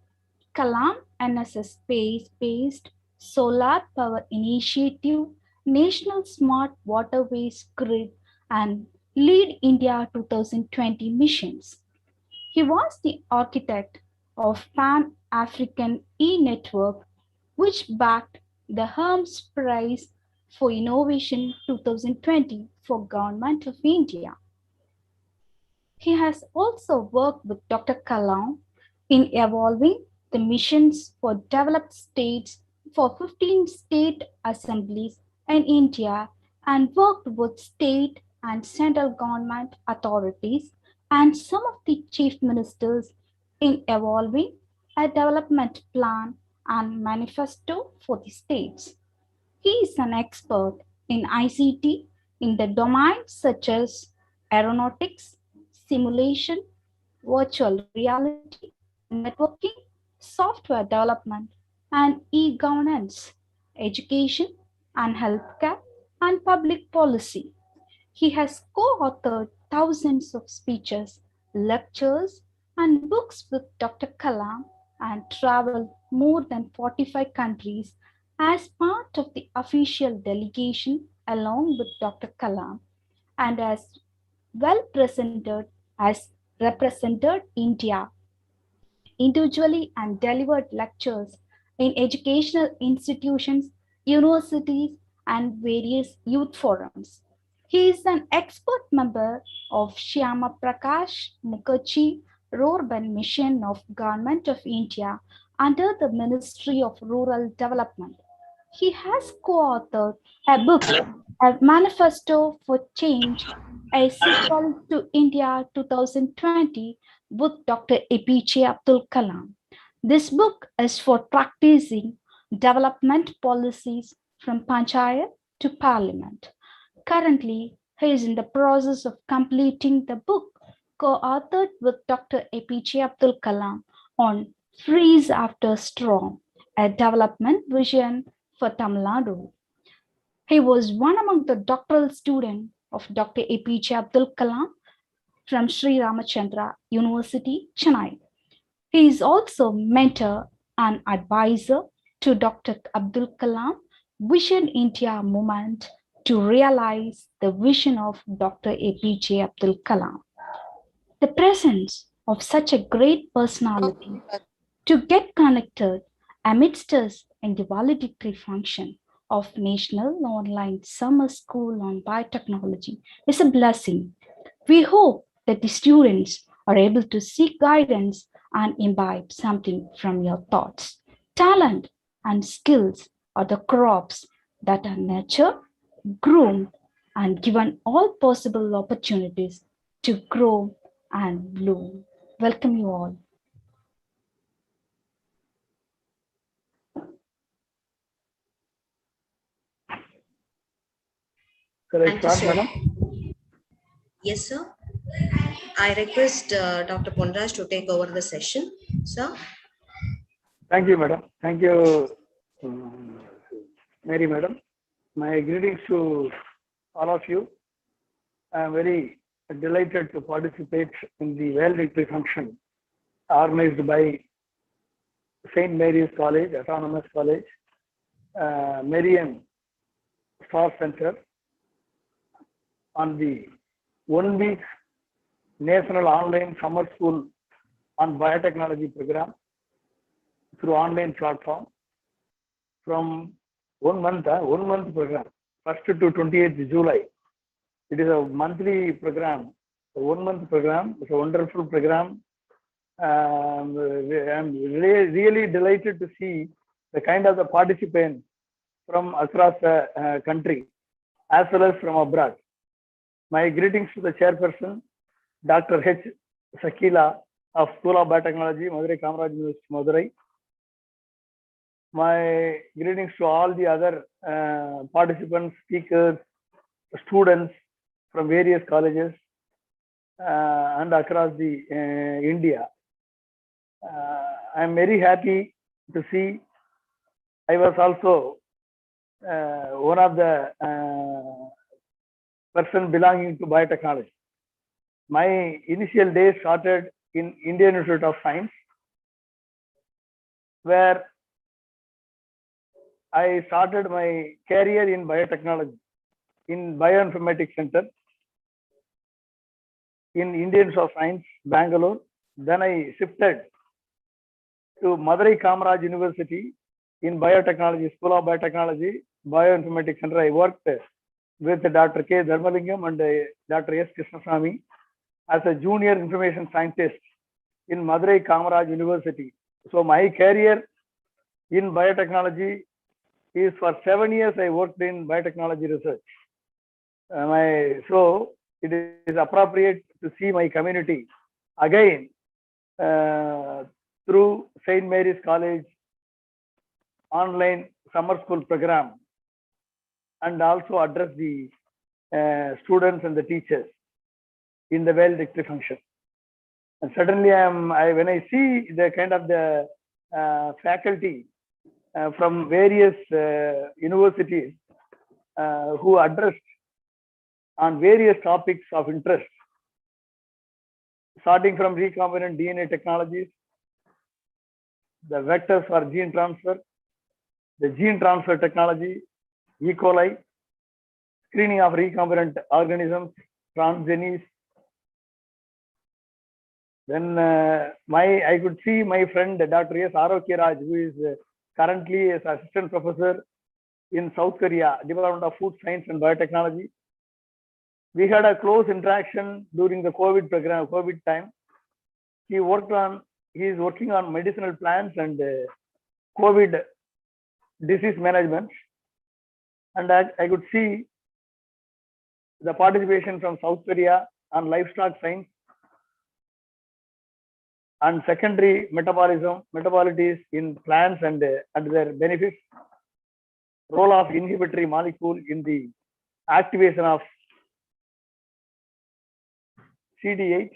Kalam NSS Space-Based Solar Power Initiative, National Smart Waterways Grid, and Lead India 2020 missions. He was the architect of Pan-African E-Network, which backed the Hermes Prize for Innovation 2020 for Government of India. He has also worked with Dr. Kalam in evolving the missions for developed states for 15 state assemblies in India and worked with state and central government authorities and some of the chief ministers in evolving a development plan and manifesto for the states. He is an expert in ICT in the domains such as aeronautics, simulation, virtual reality, networking, software development, and e-governance, education and healthcare, and public policy. He has co-authored thousands of speeches, lectures, and books with Dr. Kalam and traveled more than 45 countries as part of the official delegation along with Dr. Kalam, and as well presented as represented India individually and delivered lectures in educational institutions, universities, and various youth forums. He is an expert member of Shyama Prakash Mukherjee Rural Mission of Government of India under the Ministry of Rural Development. He has co-authored a book, A Manifesto for Change, a sequel to India 2020 with Dr. APJ Abdul Kalam. This book is for practicing development policies from Panchayat to Parliament. Currently, he is in the process of completing the book co-authored with Dr. APJ Abdul Kalam on Freeze After Storm, a development vision for Tamil Nadu. He was one among the doctoral students of Dr. APJ Abdul Kalam from Sri Ramachandra University, Chennai. He is also mentor and advisor to Dr. Abdul Kalam Vision India movement to realize the vision of Dr. APJ Abdul Kalam. The presence of such a great personality to get connected amidst us in the valedictory function of National Online Summer School on Biotechnology is a blessing. We hope that the students are able to seek guidance and imbibe something from your thoughts. Talent and skills are the crops that are nurtured, groomed, and given all possible opportunities to grow and bloom. Welcome you all. Could I Thank you, start, sir. madam? Yes, sir. I request Dr. Ponraj to take over the session, sir. Thank you, madam. Thank you, Mary, madam. My greetings to all of you. I am very delighted to participate in the valedictory function organized by St. Mary's College, Autonomous College, Marian Star Center on the 1 week National Online Summer School on Biotechnology program through online platform from 1 month program, 1st to 28th July. It is a monthly program, a 1 month program. It's a wonderful program. I'm really delighted to see the kind of the participants from across the country as well as from abroad. My greetings to the chairperson, Dr. H. Sakila of School of Biotechnology, Madurai Kamaraj University, Madurai. My greetings to all the other participants, speakers, students from various colleges and across the India. I'm very happy to see. I was also one of the person belonging to biotechnology. My initial days started in Indian Institute of Science, where I started my career in biotechnology in Bioinformatics Center in Indian Institute of Science, Bangalore. Then I shifted to Madurai Kamaraj University in Biotechnology, School of Biotechnology, Bioinformatics Center. I worked with Dr. K. Dharmalingam and Dr. S. Krishnaswamy as a junior information scientist in Madurai Kamaraj University. So my career in biotechnology is for 7 years. I worked in biotechnology research. So it is appropriate to see my community again through St. Mary's College online summer school program, and also address the students and the teachers in the valedictory function. And certainly, when I see the kind of the faculty from various universities who addressed on various topics of interest, starting from recombinant DNA technologies, the vectors for gene transfer, the gene transfer technology, E. coli, screening of recombinant organisms, transgenies. Then I could see my friend Dr. S. Arokiraj, who is currently as assistant professor in South Korea, Department of Food Science and Biotechnology. We had a close interaction during the COVID time. He is working on medicinal plants and COVID disease management. And I could see the participation from South Korea on livestock science and secondary metabolites in plants and their benefits, role of inhibitory molecule in the activation of CD8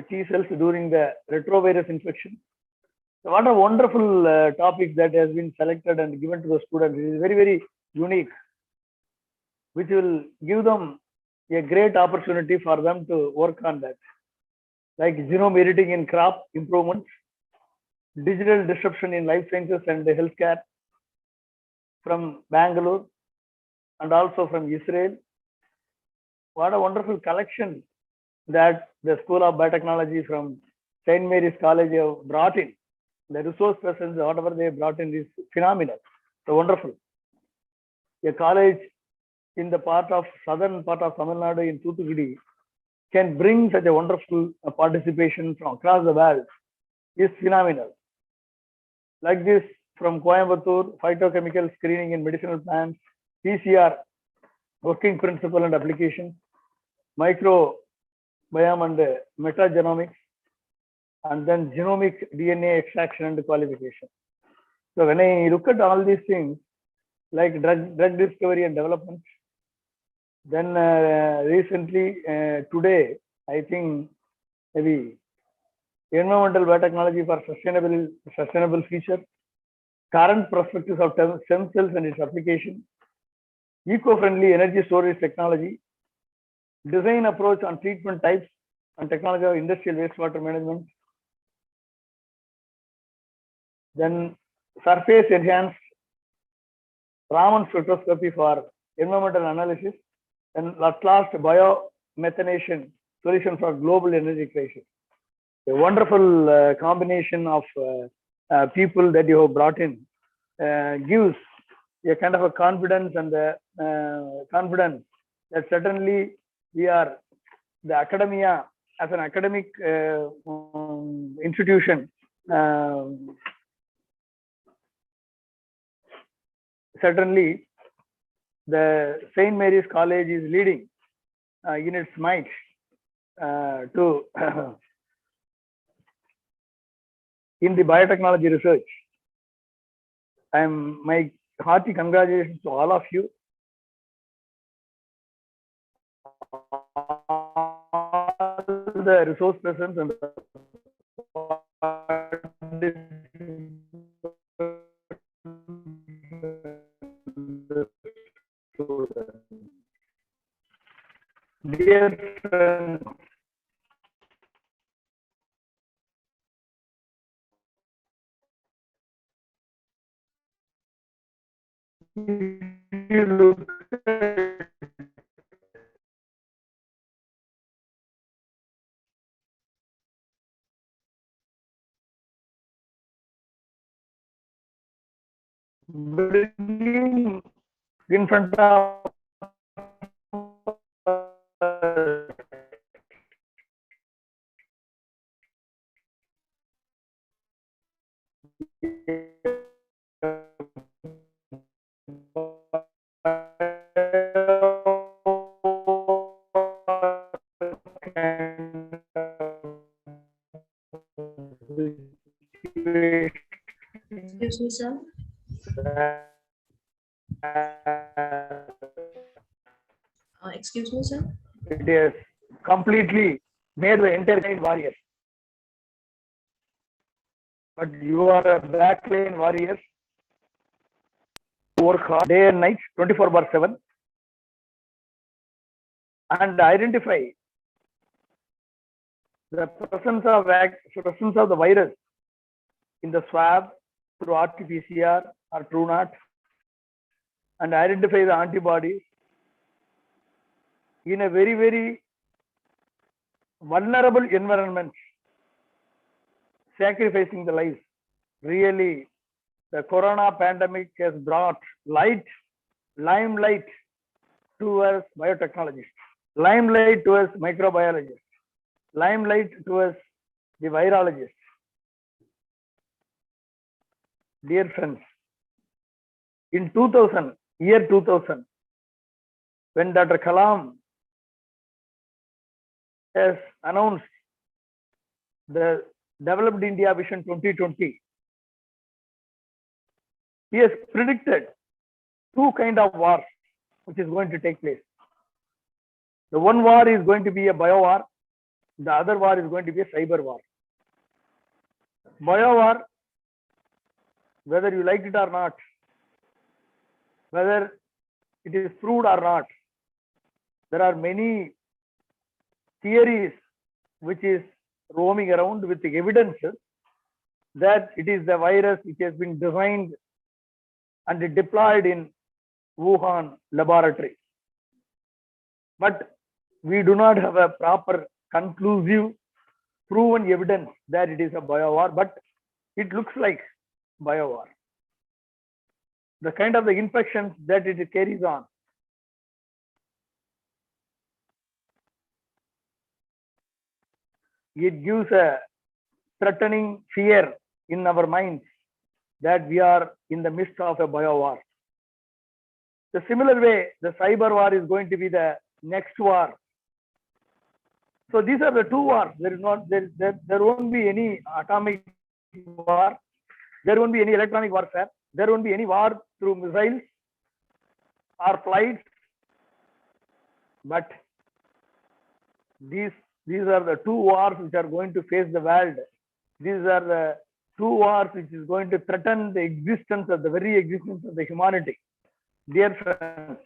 T cells during the retrovirus infection. So what a wonderful topic that has been selected and given to the students. It is very, very unique, which will give them a great opportunity for them to work on that. Like genome editing in crop improvements, digital disruption in life sciences and healthcare from Bangalore and also from Israel. What a wonderful collection that the School of Biotechnology from St. Mary's College have brought in. The resource persons, whatever they brought in is phenomenal. So wonderful. A college in the southern part of Tamil Nadu in Thoothukudi can bring such a wonderful participation from across the world is phenomenal. Like this, from Coimbatore, phytochemical screening in medicinal plants, PCR, working principle and application, microbiome and metagenomics, and then genomic DNA extraction and qualification. So when I look at all these things, like drug discovery and development, then recently, today, I think maybe environmental biotechnology for sustainable future, current perspectives of stem cells and its application, eco-friendly energy storage technology, design approach on treatment types and technology of industrial wastewater management, then surface enhanced Raman spectroscopy for environmental analysis, and at last biomethanation solution for global energy crisis. A wonderful combination of people that you have brought in gives a kind of a confidence and confidence that certainly we are the academia as an academic institution. Certainly, the St. Mary's College is leading in its might to in the biotechnology research. My hearty congratulations to all of you. All the resource persons and dear friends, if you look at bringing in front of Excuse me, sir. Excuse me, sir. It is completely made the entire warrior. But you are a backline warrior. Work hard day and night, 24/7, and identify the presence of the virus in the swab through RT-PCR or TrueNAT, and identify the antibodies in a very, very vulnerable environment, sacrificing the lives. Really, the corona pandemic has brought limelight towards biotechnologists, limelight towards microbiologists, limelight towards the virologists. Dear friends, in 2000, year 2000, when Dr. Kalam has announced the Developed India Vision 2020, he has predicted two kinds of wars which is going to take place. The one war is going to be a bio war, the other war is going to be a cyber war. Bio war, whether you like it or not, whether it is proved or not, there are many theories which is roaming around with the evidences that it is the virus which has been designed and deployed in Wuhan laboratory. But we do not have a proper conclusive proven evidence that it is a bio war, but it looks like bio war. The kind of the infections that it carries on, it gives a threatening fear in our minds that we are in the midst of a bio war. The similar way, the cyber war is going to be the next war. So these are the two wars. There won't be any atomic war. There won't be any electronic warfare. There won't be any war through missiles or flights. But these are the two wars which are going to face the world. These are the two wars which is going to threaten the existence of the very existence of the humanity. Dear friends,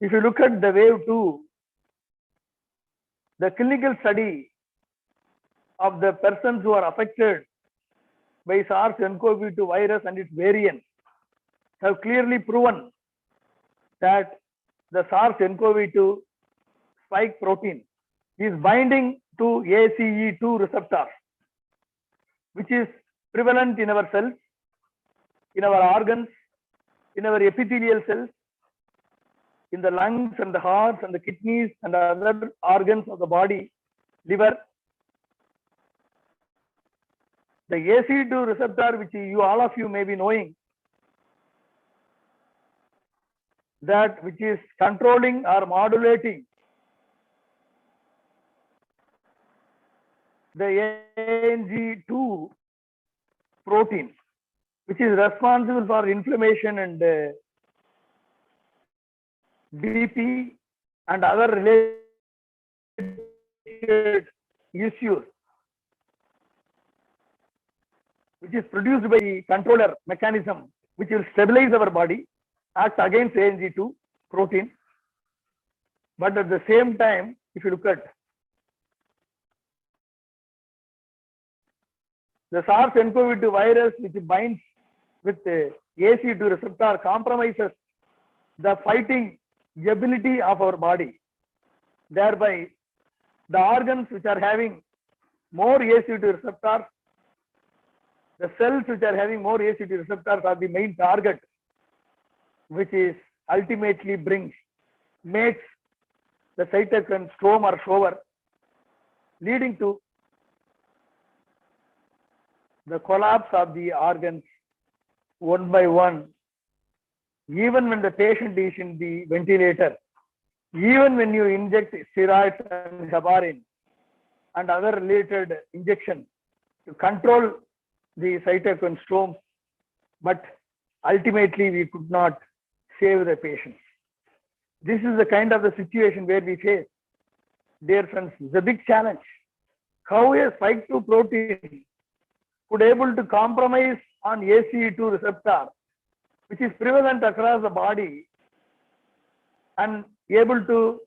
if you look at the wave 2, the clinical study of the persons who are affected by SARS-CoV-2 virus and its variants have clearly proven that the SARS-CoV-2 spike protein is binding to ACE2 receptor, which is prevalent in our cells, in our organs, in our epithelial cells, in the lungs and the hearts and the kidneys and other organs of the body, liver. The ACE2 receptor, which all of you may be knowing, that which is controlling or modulating the ANG2 protein, which is responsible for inflammation and BP and other related issues, which is produced by the controller mechanism, which will stabilize our body, act against ANG2 protein. But at the same time, if you look at the SARS-CoV-2 virus, which binds with the ACE2 receptor, compromises the fighting ability of our body. Thereby, the organs which are having more ACE2 receptors, the cells which are having more ACE2 receptors are the main target, which is ultimately makes the cytokine storm or shower, leading to the collapse of the organs one by one, even when the patient is in the ventilator, even when you inject steroids and heparin and other related injections to control the cytokine storm, but ultimately we could not save the patients. This is the kind of the situation where we face. Dear friends, it's a big challenge. How a spike 2 protein could able to compromise on ACE2 receptor, which is prevalent across the body, and able to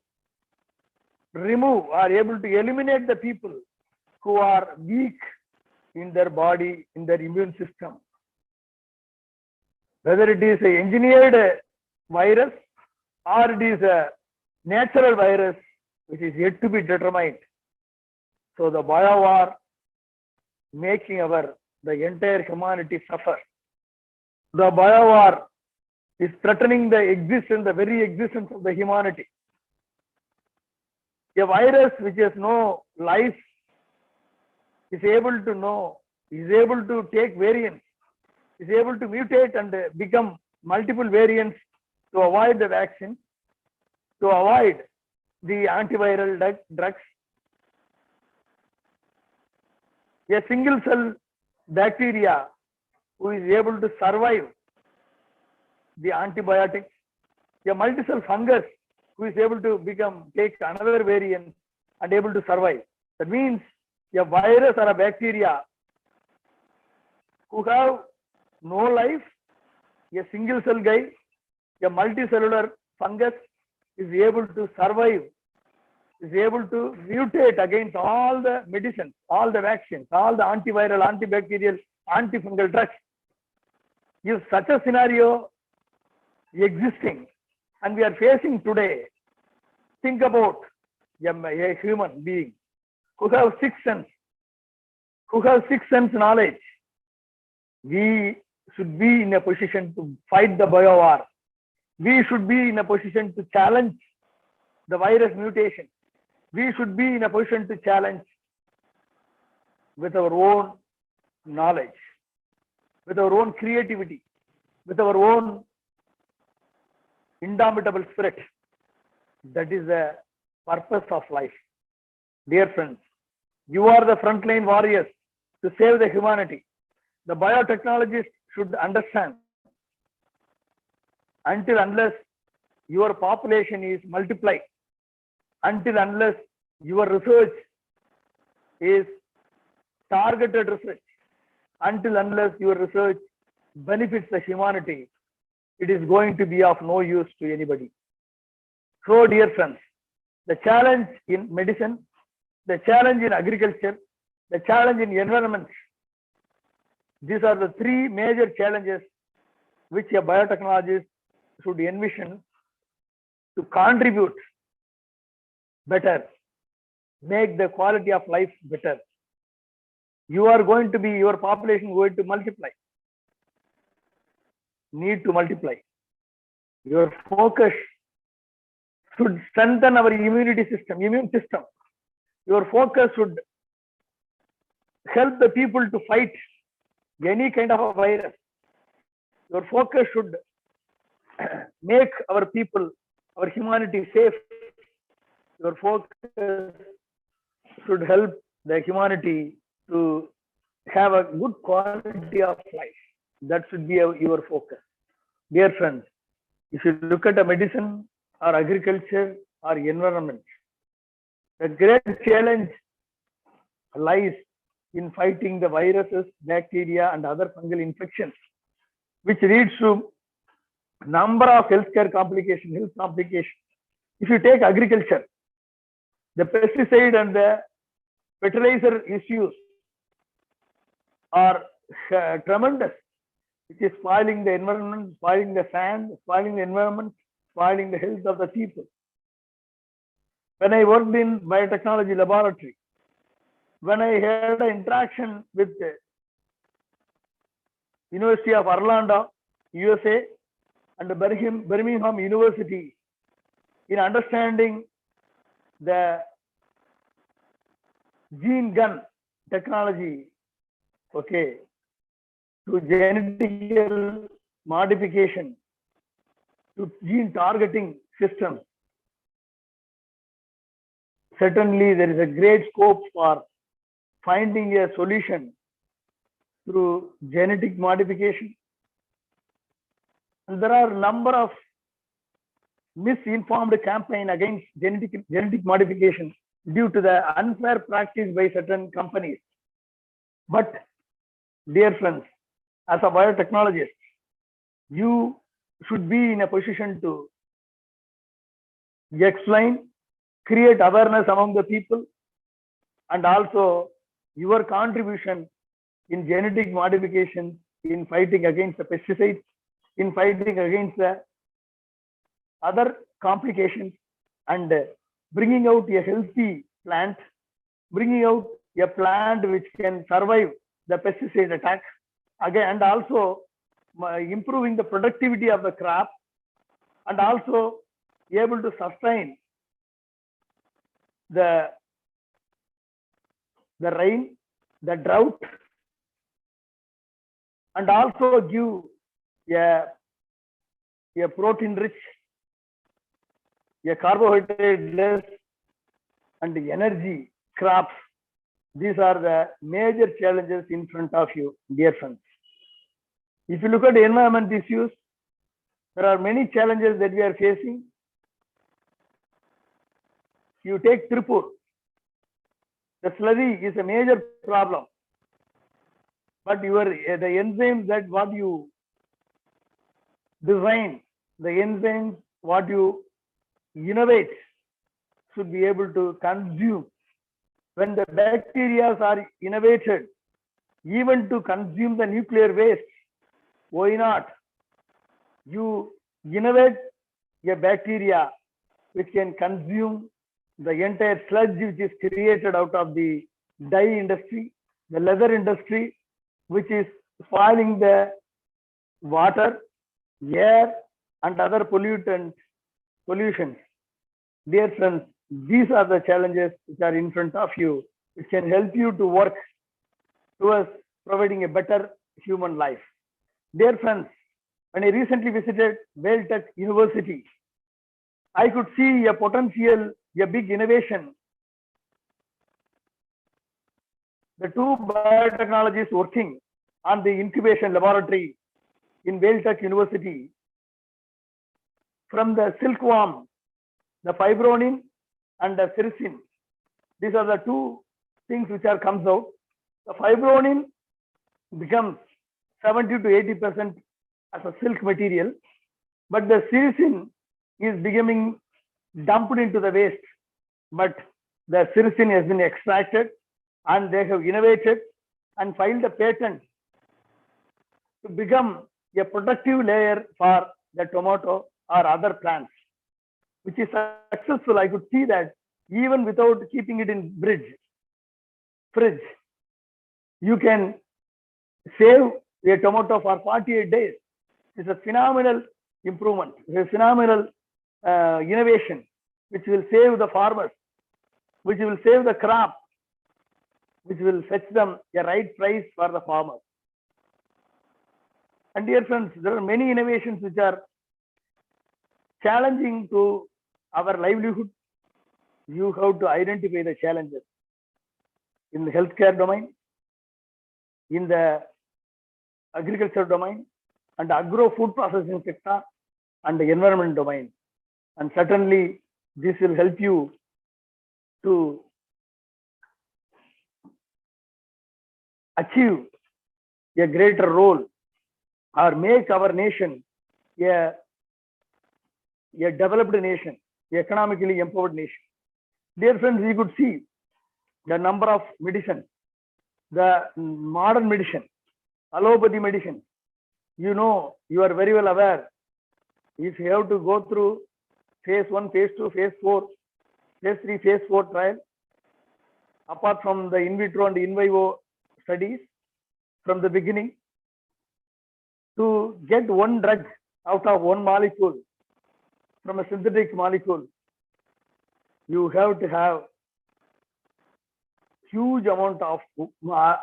remove or able to eliminate the people who are weak in their body, in their immune system. Whether it is an engineered virus or it is a natural virus, which is yet to be determined. So the bio war making the entire humanity suffer. the biowar is threatening the existence, the very existence of the humanity. A virus which has no life is able to take variants, is able to mutate and become multiple variants to avoid the vaccine, to avoid the antiviral drugs. A single cell bacteria who is able to survive the antibiotics, a multi-cell fungus who is able to take another variant and able to survive. That means a virus or a bacteria who have no life, a single cell guy, a multicellular fungus is able to survive, is able to mutate against all the medicines, all the vaccines, all the antiviral, antibacterial, antifungal drugs. If such a scenario existing and we are facing today, think about a human being who have sixth sense, knowledge. We should be in a position to fight the biowar. We should be in a position to challenge the virus mutation. We should be in a position to challenge with our own knowledge, with our own creativity, with our own indomitable spirit. That is the purpose of life. Dear friends, you are the frontline warriors to save the humanity. The biotechnologists should understand, until unless your population is multiplied, until unless your research is targeted research, until unless your research benefits the humanity, it is going to be of no use to anybody. So, dear friends, the challenge in medicine, the challenge in agriculture, the challenge in environment, these are the three major challenges which a biotechnologist should envision to contribute better, make the quality of life better. Your population going to multiply, need to multiply. Your focus should strengthen our immune system. Your focus should help the people to fight any kind of a virus. Your focus should make our people, our humanity safe. Your focus should help the humanity to have a good quality of life. That should be your focus. Dear friends, if you look at a medicine or agriculture or environment, the great challenge lies in fighting the viruses, bacteria, and other fungal infections, which leads to number of health complications. If you take agriculture, the pesticide and the fertilizer issues are tremendous, which is spoiling the environment, spoiling the sand, spoiling the environment, spoiling the health of the people. When I worked in biotechnology laboratory, when I had an interaction with the University of Orlando, USA, and the Birmingham University in understanding the gene gun technology, okay, to genetic modification, to gene targeting systems, certainly there is a great scope for finding a solution through genetic modification. And there are a number of misinformed campaigns against genetic modification due to the unfair practice by certain companies. But dear friends, as a biotechnologist, you should be in a position to explain, create awareness among the people, and also your contribution in genetic modification, in fighting against the pesticides, in fighting against the other complications, and bringing out a healthy plant, bringing out a plant which can survive the pesticide attack again, and also improving the productivity of the crop, and also able to sustain the rain, the drought, and also give a protein rich, a carbohydrate less, and energy crops. These are the major challenges in front of you, dear friends. If you look at environment issues, there are many challenges that we are facing. You take Tripur, the slurry is a major problem. But the enzymes that what you design, the enzymes what you innovate should be able to consume. When the bacteria are innovated, even to consume the nuclear waste, why not? You innovate a bacteria which can consume the entire sludge which is created out of the dye industry, the leather industry, which is spoiling the water, air, and other pollutions. Dear friends, these are the challenges which are in front of you, which can help you to work towards providing a better human life. Dear friends, when I recently visited Biotech University, I could see a potential, a big innovation. The two biotechnologists working on the incubation laboratory in Biotech University, from the silkworm, the fibronin and the sericin. These are the two things which are comes out. The fibronin becomes 70 to 80% as a silk material, but the sericin is becoming dumped into the waste. But the sericin has been extracted, and they have innovated and filed a patent to become a protective layer for the tomato or other plants, which is successful. I could see that even without keeping it in fridge, you can save a tomato for 48 days. It's a phenomenal improvement, it's a phenomenal innovation, which will save the farmers, which will save the crop, which will fetch them a right price for the farmers. And dear friends, there are many innovations which are challenging to our livelihood. You have to identify the challenges in the healthcare domain, in the agriculture domain, and agro food processing sector, and the environment domain. And certainly this will help you to achieve a greater role or make our nation a developed nation, economically empowered nation. Dear friends, we could see the number of medicine, the modern medicine, allopathy medicine. You know, you are very well aware. If you have to go through phase 1, phase 2, phase 4, phase 3, phase 4 trial, apart from the in vitro and in vivo studies from the beginning, to get one drug out of one molecule from a synthetic molecule, you have to have huge amount of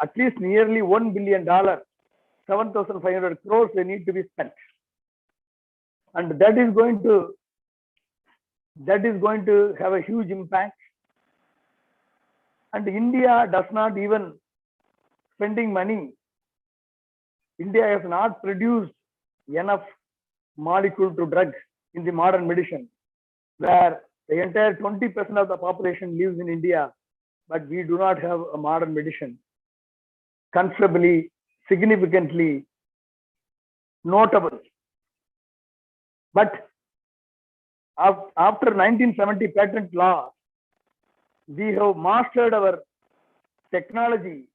at least nearly $1 billion, 7,500 crores they need to be spent, and that is going to have a huge impact. And India does not even spending money. India has not produced enough molecule to drug in the modern medicine, where the entire 20% of the population lives in India, but we do not have a modern medicine considerably, significantly notable. But after 1970 patent law, we have mastered our technology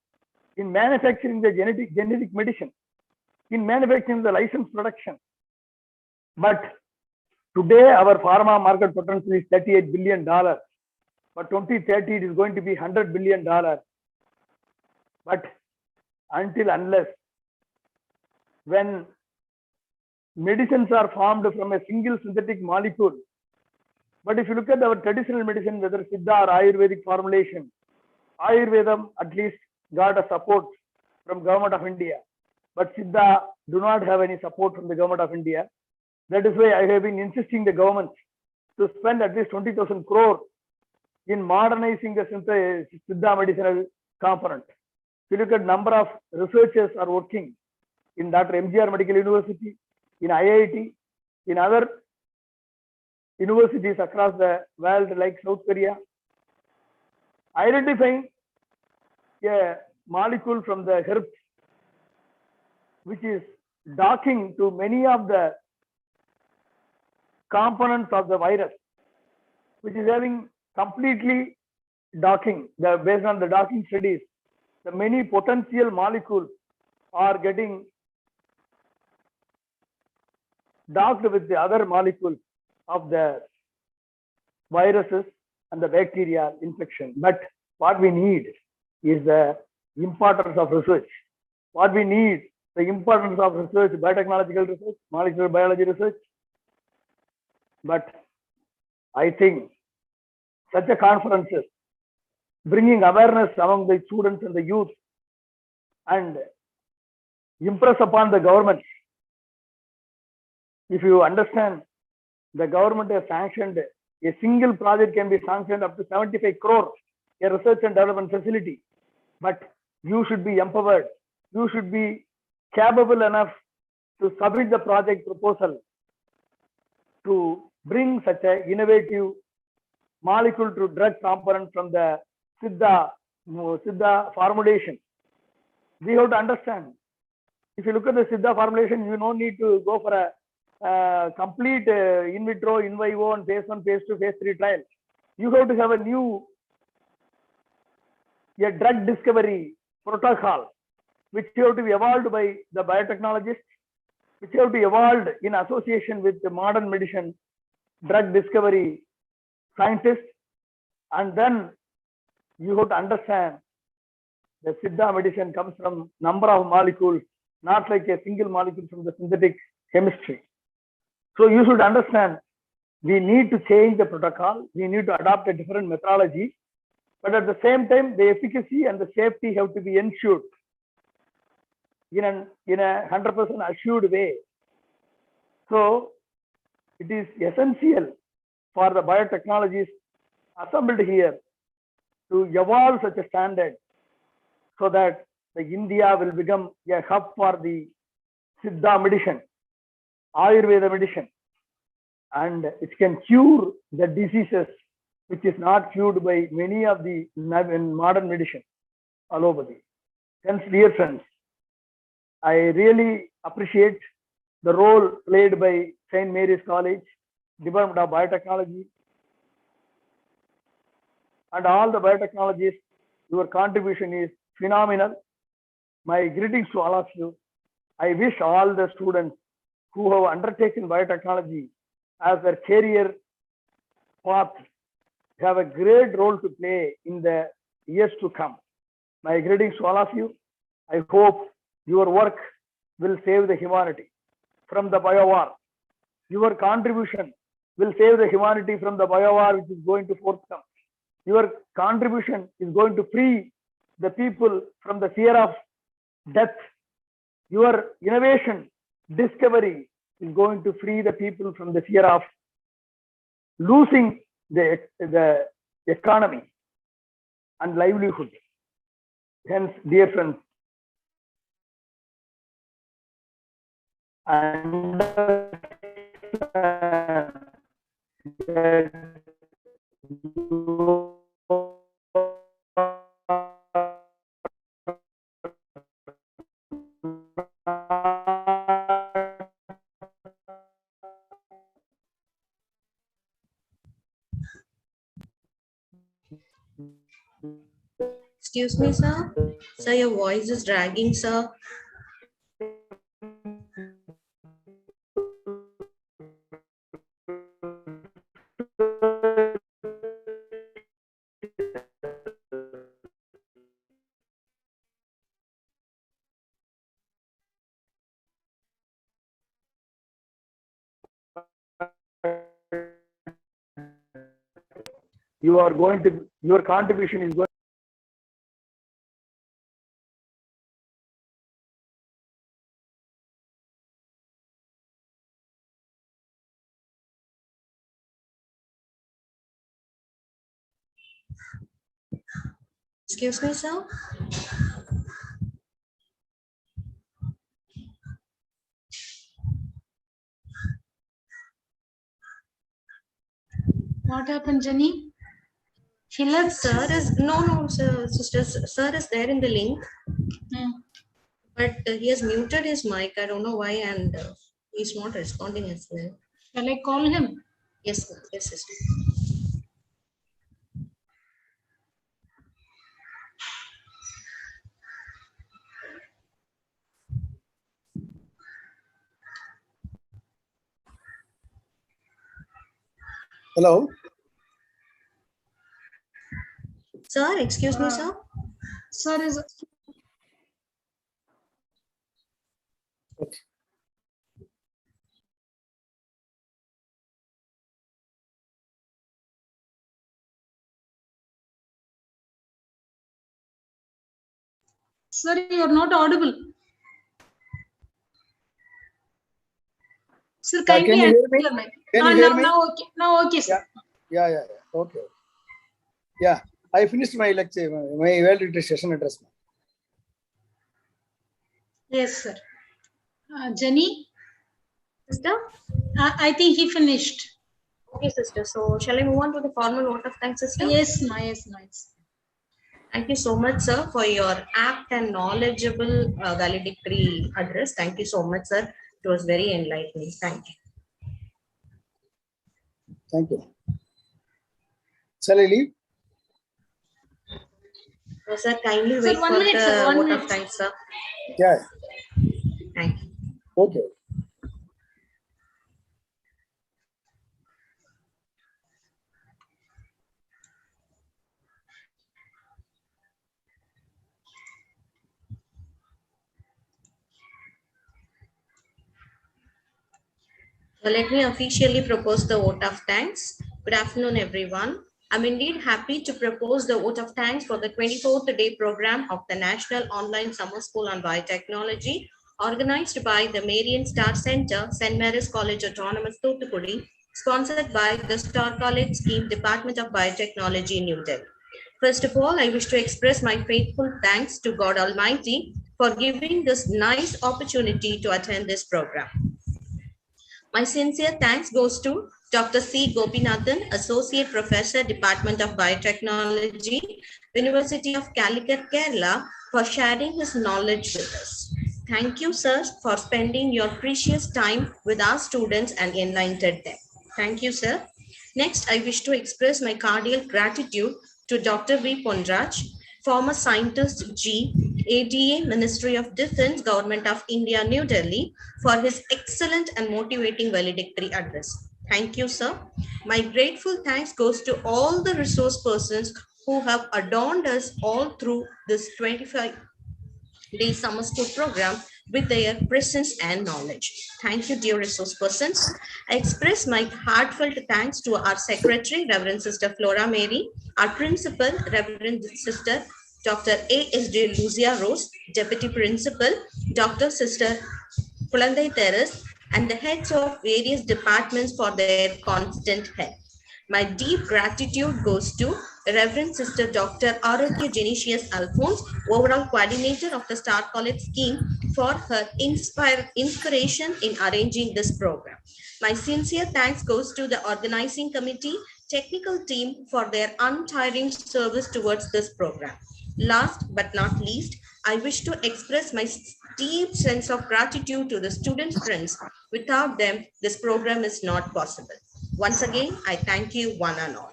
in manufacturing the genetic medicine, in manufacturing the licensed production. But today our pharma market potential is $38 billion. For 2030, it is going to be $100 billion. But unless when medicines are formed from a single synthetic molecule. But if you look at our traditional medicine, whether Siddha or Ayurvedic formulation, Ayurvedam at least got a support from Government of India. But Siddha do not have any support from the Government of India. That is why I have been insisting the government to spend at least 20,000 crore in modernizing the Siddha medicinal component. If you look at number of researchers are working in Dr. MGR Medical University, in IIT, in other universities across the world like South Korea, identifying a molecule from the herbs which is docking to many of the components of the virus, which is having completely docking. Based on the docking studies, the many potential molecules are getting docked with the other molecules of the viruses and the bacterial infection. But what we need is the importance of research. What we need, the importance of research, biotechnological research, molecular biology research. But I think such a conferences, bringing awareness among the students and the youth and impress upon the government. If you understand, the government has sanctioned a single project can be sanctioned up to 75 crore, a research and development facility. But you should be empowered. You should be capable enough to submit the project proposal to bring such an innovative molecule to drug component from the Siddha formulation. We have to understand. If you look at the Siddha formulation, you don't need to go for a complete in vitro, in vivo, and phase 1, phase 2, phase 3 trial. You have to have a drug discovery protocol, which have to be evolved by the biotechnologists, which have to be evolved in association with the modern medicine, drug discovery scientists, and then you have to understand the Siddha medicine comes from number of molecules, not like a single molecule from the synthetic chemistry. So you should understand, we need to change the protocol, we need to adopt a different methodology, but at the same time, the efficacy and the safety have to be ensured in a 100% assured way. So it is essential for the biotechnologies assembled here to evolve such a standard so that the India will become a hub for the Siddha medicine, Ayurveda medicine, and it can cure the diseases which is not cured by many of the modern medicine allopathy. Hence, dear friends, I really appreciate the role played by St. Mary's College, Department of Biotechnology, and all the biotechnologists. Your contribution is phenomenal. My greetings to all of you. I wish all the students who have undertaken biotechnology as their career path have a great role to play in the years to come. My greetings to all of you. I hope your work will save the humanity from the biowar. Your contribution will save the humanity from the biowar which is going to forthcome. Your contribution is going to free the people from the fear of death. Your innovation, discovery is going to free the people from the fear of losing the economy and livelihood. Hence, dear friends, understand that you Excuse me, sir. Sir, your voice is dragging, sir. your contribution is going. Excuse me, sir. What happened, Jenny? He left. Sir is no, sir, sisters. Sir is there in the link, but he has muted his mic. I don't know why, and he's not responding as well. Shall I call him? Yes, sir. Yes, sister. Hello. Sir, excuse me, sir. Sir is. Okay. Sir, you are not audible. Sir, Can you hear me? Can you hear me? Now okay, sir. Yeah. Okay. Yeah, I finished my lecture, my well-written session address. Yes, sir. Jenny? Sister? I think he finished. Okay, sister. So, shall I move on to the formal vote of thanks, sister? Yes, nice. Thank you so much, sir, for your apt and knowledgeable valedictory address. Thank you so much, sir. It was very enlightening. Thank you. Thank you. Shall I leave? So, sir, kindly Sir, wait 1 for minute, the sir, 1 vote minute. of thanks, sir. Yeah. Thank you. Okay. So let me officially propose the vote of thanks. Good afternoon, everyone. I'm indeed happy to propose the vote of thanks for the 24th day program of the National Online Summer School on Biotechnology, organized by the Marian Star Center, St. Mary's College Autonomous, Thoothukudi, sponsored by the Star College Scheme, Department of Biotechnology, New Delhi. First of all, I wish to express my faithful thanks to God Almighty for giving this nice opportunity to attend this program. My sincere thanks goes to Dr. C. Gopinathan, Associate Professor, Department of Biotechnology, University of Calicut, Kerala, for sharing his knowledge with us. Thank you, sir, for spending your precious time with our students and enlightened them. Thank you, sir. Next, I wish to express my cordial gratitude to Dr. V. Ponraj, former scientist G, ADA, Ministry of Defense, Government of India, New Delhi, for his excellent and motivating valedictory address. Thank you, sir. My grateful thanks goes to all the resource persons who have adorned us all through this 25-day summer school program with their presence and knowledge. Thank you, dear resource persons. I express my heartfelt thanks to our secretary, Reverend Sister Flora Mary, our principal, Reverend Sister Dr. A.S.J. Lucia Rose, Deputy Principal, Dr. Sister Kulandai Teres, and the heads of various departments for their constant help. My deep gratitude goes to Reverend Sister Dr. Arogya Genesius Alphonse, overall coordinator of the Star College scheme, for her inspiration in arranging this program. My sincere thanks goes to the organizing committee, technical team for their untiring service towards this program. Last but not least, I wish to express my deep sense of gratitude to the student friends. Without them, this program is not possible. Once again, I thank you one and all.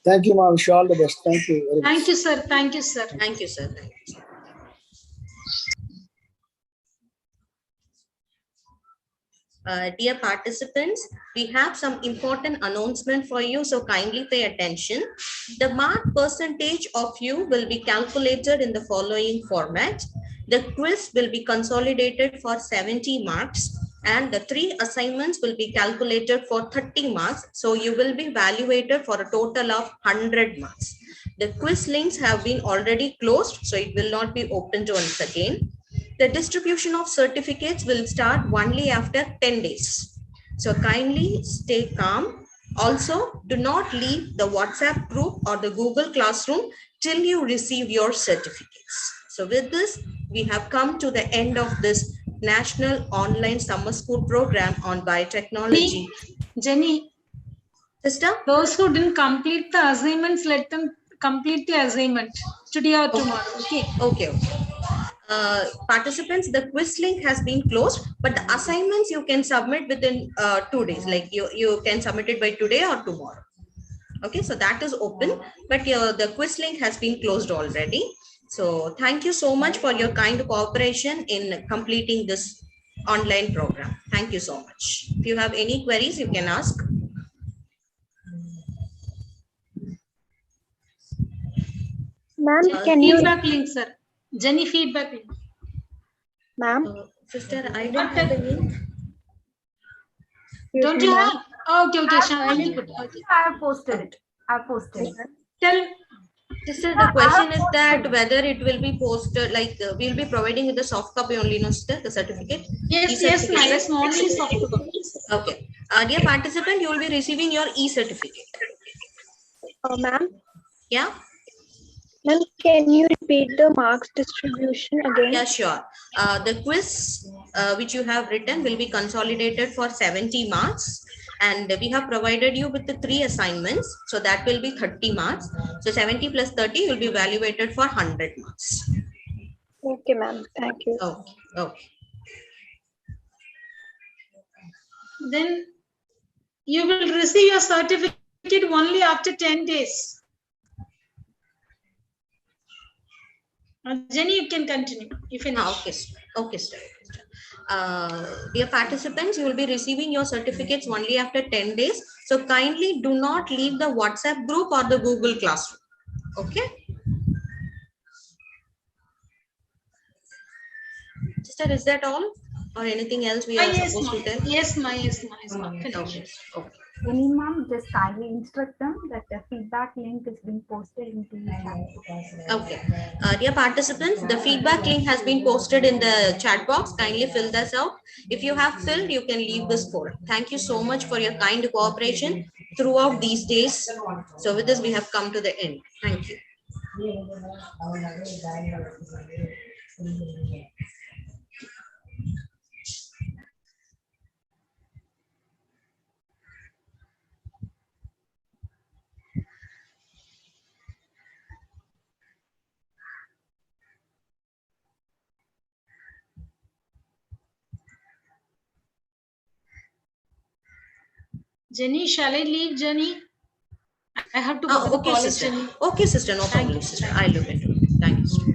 Thank you, ma'am. Wish you all the best. Thank you very much. Thank you, sir. Thank you, sir. Thank you, sir. Thank you, sir. Dear participants, we have some important announcement for you, so kindly pay attention. The mark percentage of you will be calculated in the following format. The quiz will be consolidated for 70 marks and the 3 assignments will be calculated for 30 marks. So you will be evaluated for a total of 100 marks. The quiz links have been already closed, so it will not be opened once again. The distribution of certificates will start only after 10 days. So kindly stay calm. Also, do not leave the WhatsApp group or the Google Classroom till you receive your certificates. So with this, we have come to the end of this National Online Summer School Program on Biotechnology. Jenny, Sister? those who didn't complete the assignments, let them complete the assignment today or tomorrow. Okay. Okay. Participants, the quiz link has been closed, but the assignments you can submit within 2 days. Like you can submit it by today or tomorrow. Okay, so that is open, but the quiz link has been closed already. So thank you so much for your kind cooperation in completing this online program. Thank you so much. If you have any queries, you can ask. Ma'am, can you feedback link, sir? Jenny, feedback link. Ma'am, sister, I don't have the link. Don't you have? Okay, okay, Shamali. I have posted it. I posted it. Tell. Sister, the question is that whether it will be posted, like we'll be providing with the soft copy only, no, sister, the certificate? Yes, yes, ma'am. Yes, only soft copy. Okay. Dear participant, you will be receiving your e-certificate. Ma'am? Yeah? Ma'am, can you repeat the marks distribution again? Yeah, sure. The quiz which you have written will be consolidated for 70 marks. And we have provided you with the 3 assignments. So that will be 30 marks. So 70 plus 30 will be evaluated for 100 marks. Okay, ma'am. Thank you. Okay. Okay. Then you will receive your certificate only after 10 days. Jenny, you can continue. You finish. Okay, okay, sir. Dear participants, you will be receiving your certificates only after 10 days. So kindly do not leave the WhatsApp group or the Google Classroom. Okay. Sister, is that all? Or anything else we are supposed to tell? Yes, ma. Yes, ma. Yes, ma. Okay. Okay. Any ma'am, just kindly instruct them that the feedback link is being posted into the chat. Okay. Dear participants, the feedback link has been posted in the chat box. Kindly fill this out. If you have filled, you can leave this forum. Thank you so much for your kind cooperation throughout these days. So with this, we have come to the end. Thank you. Jenny, shall I leave, Jenny? I have to go to the Okay, college, sister. Jenny. Okay, sister. No problem, sister. I'll look into it. Thank you, sister.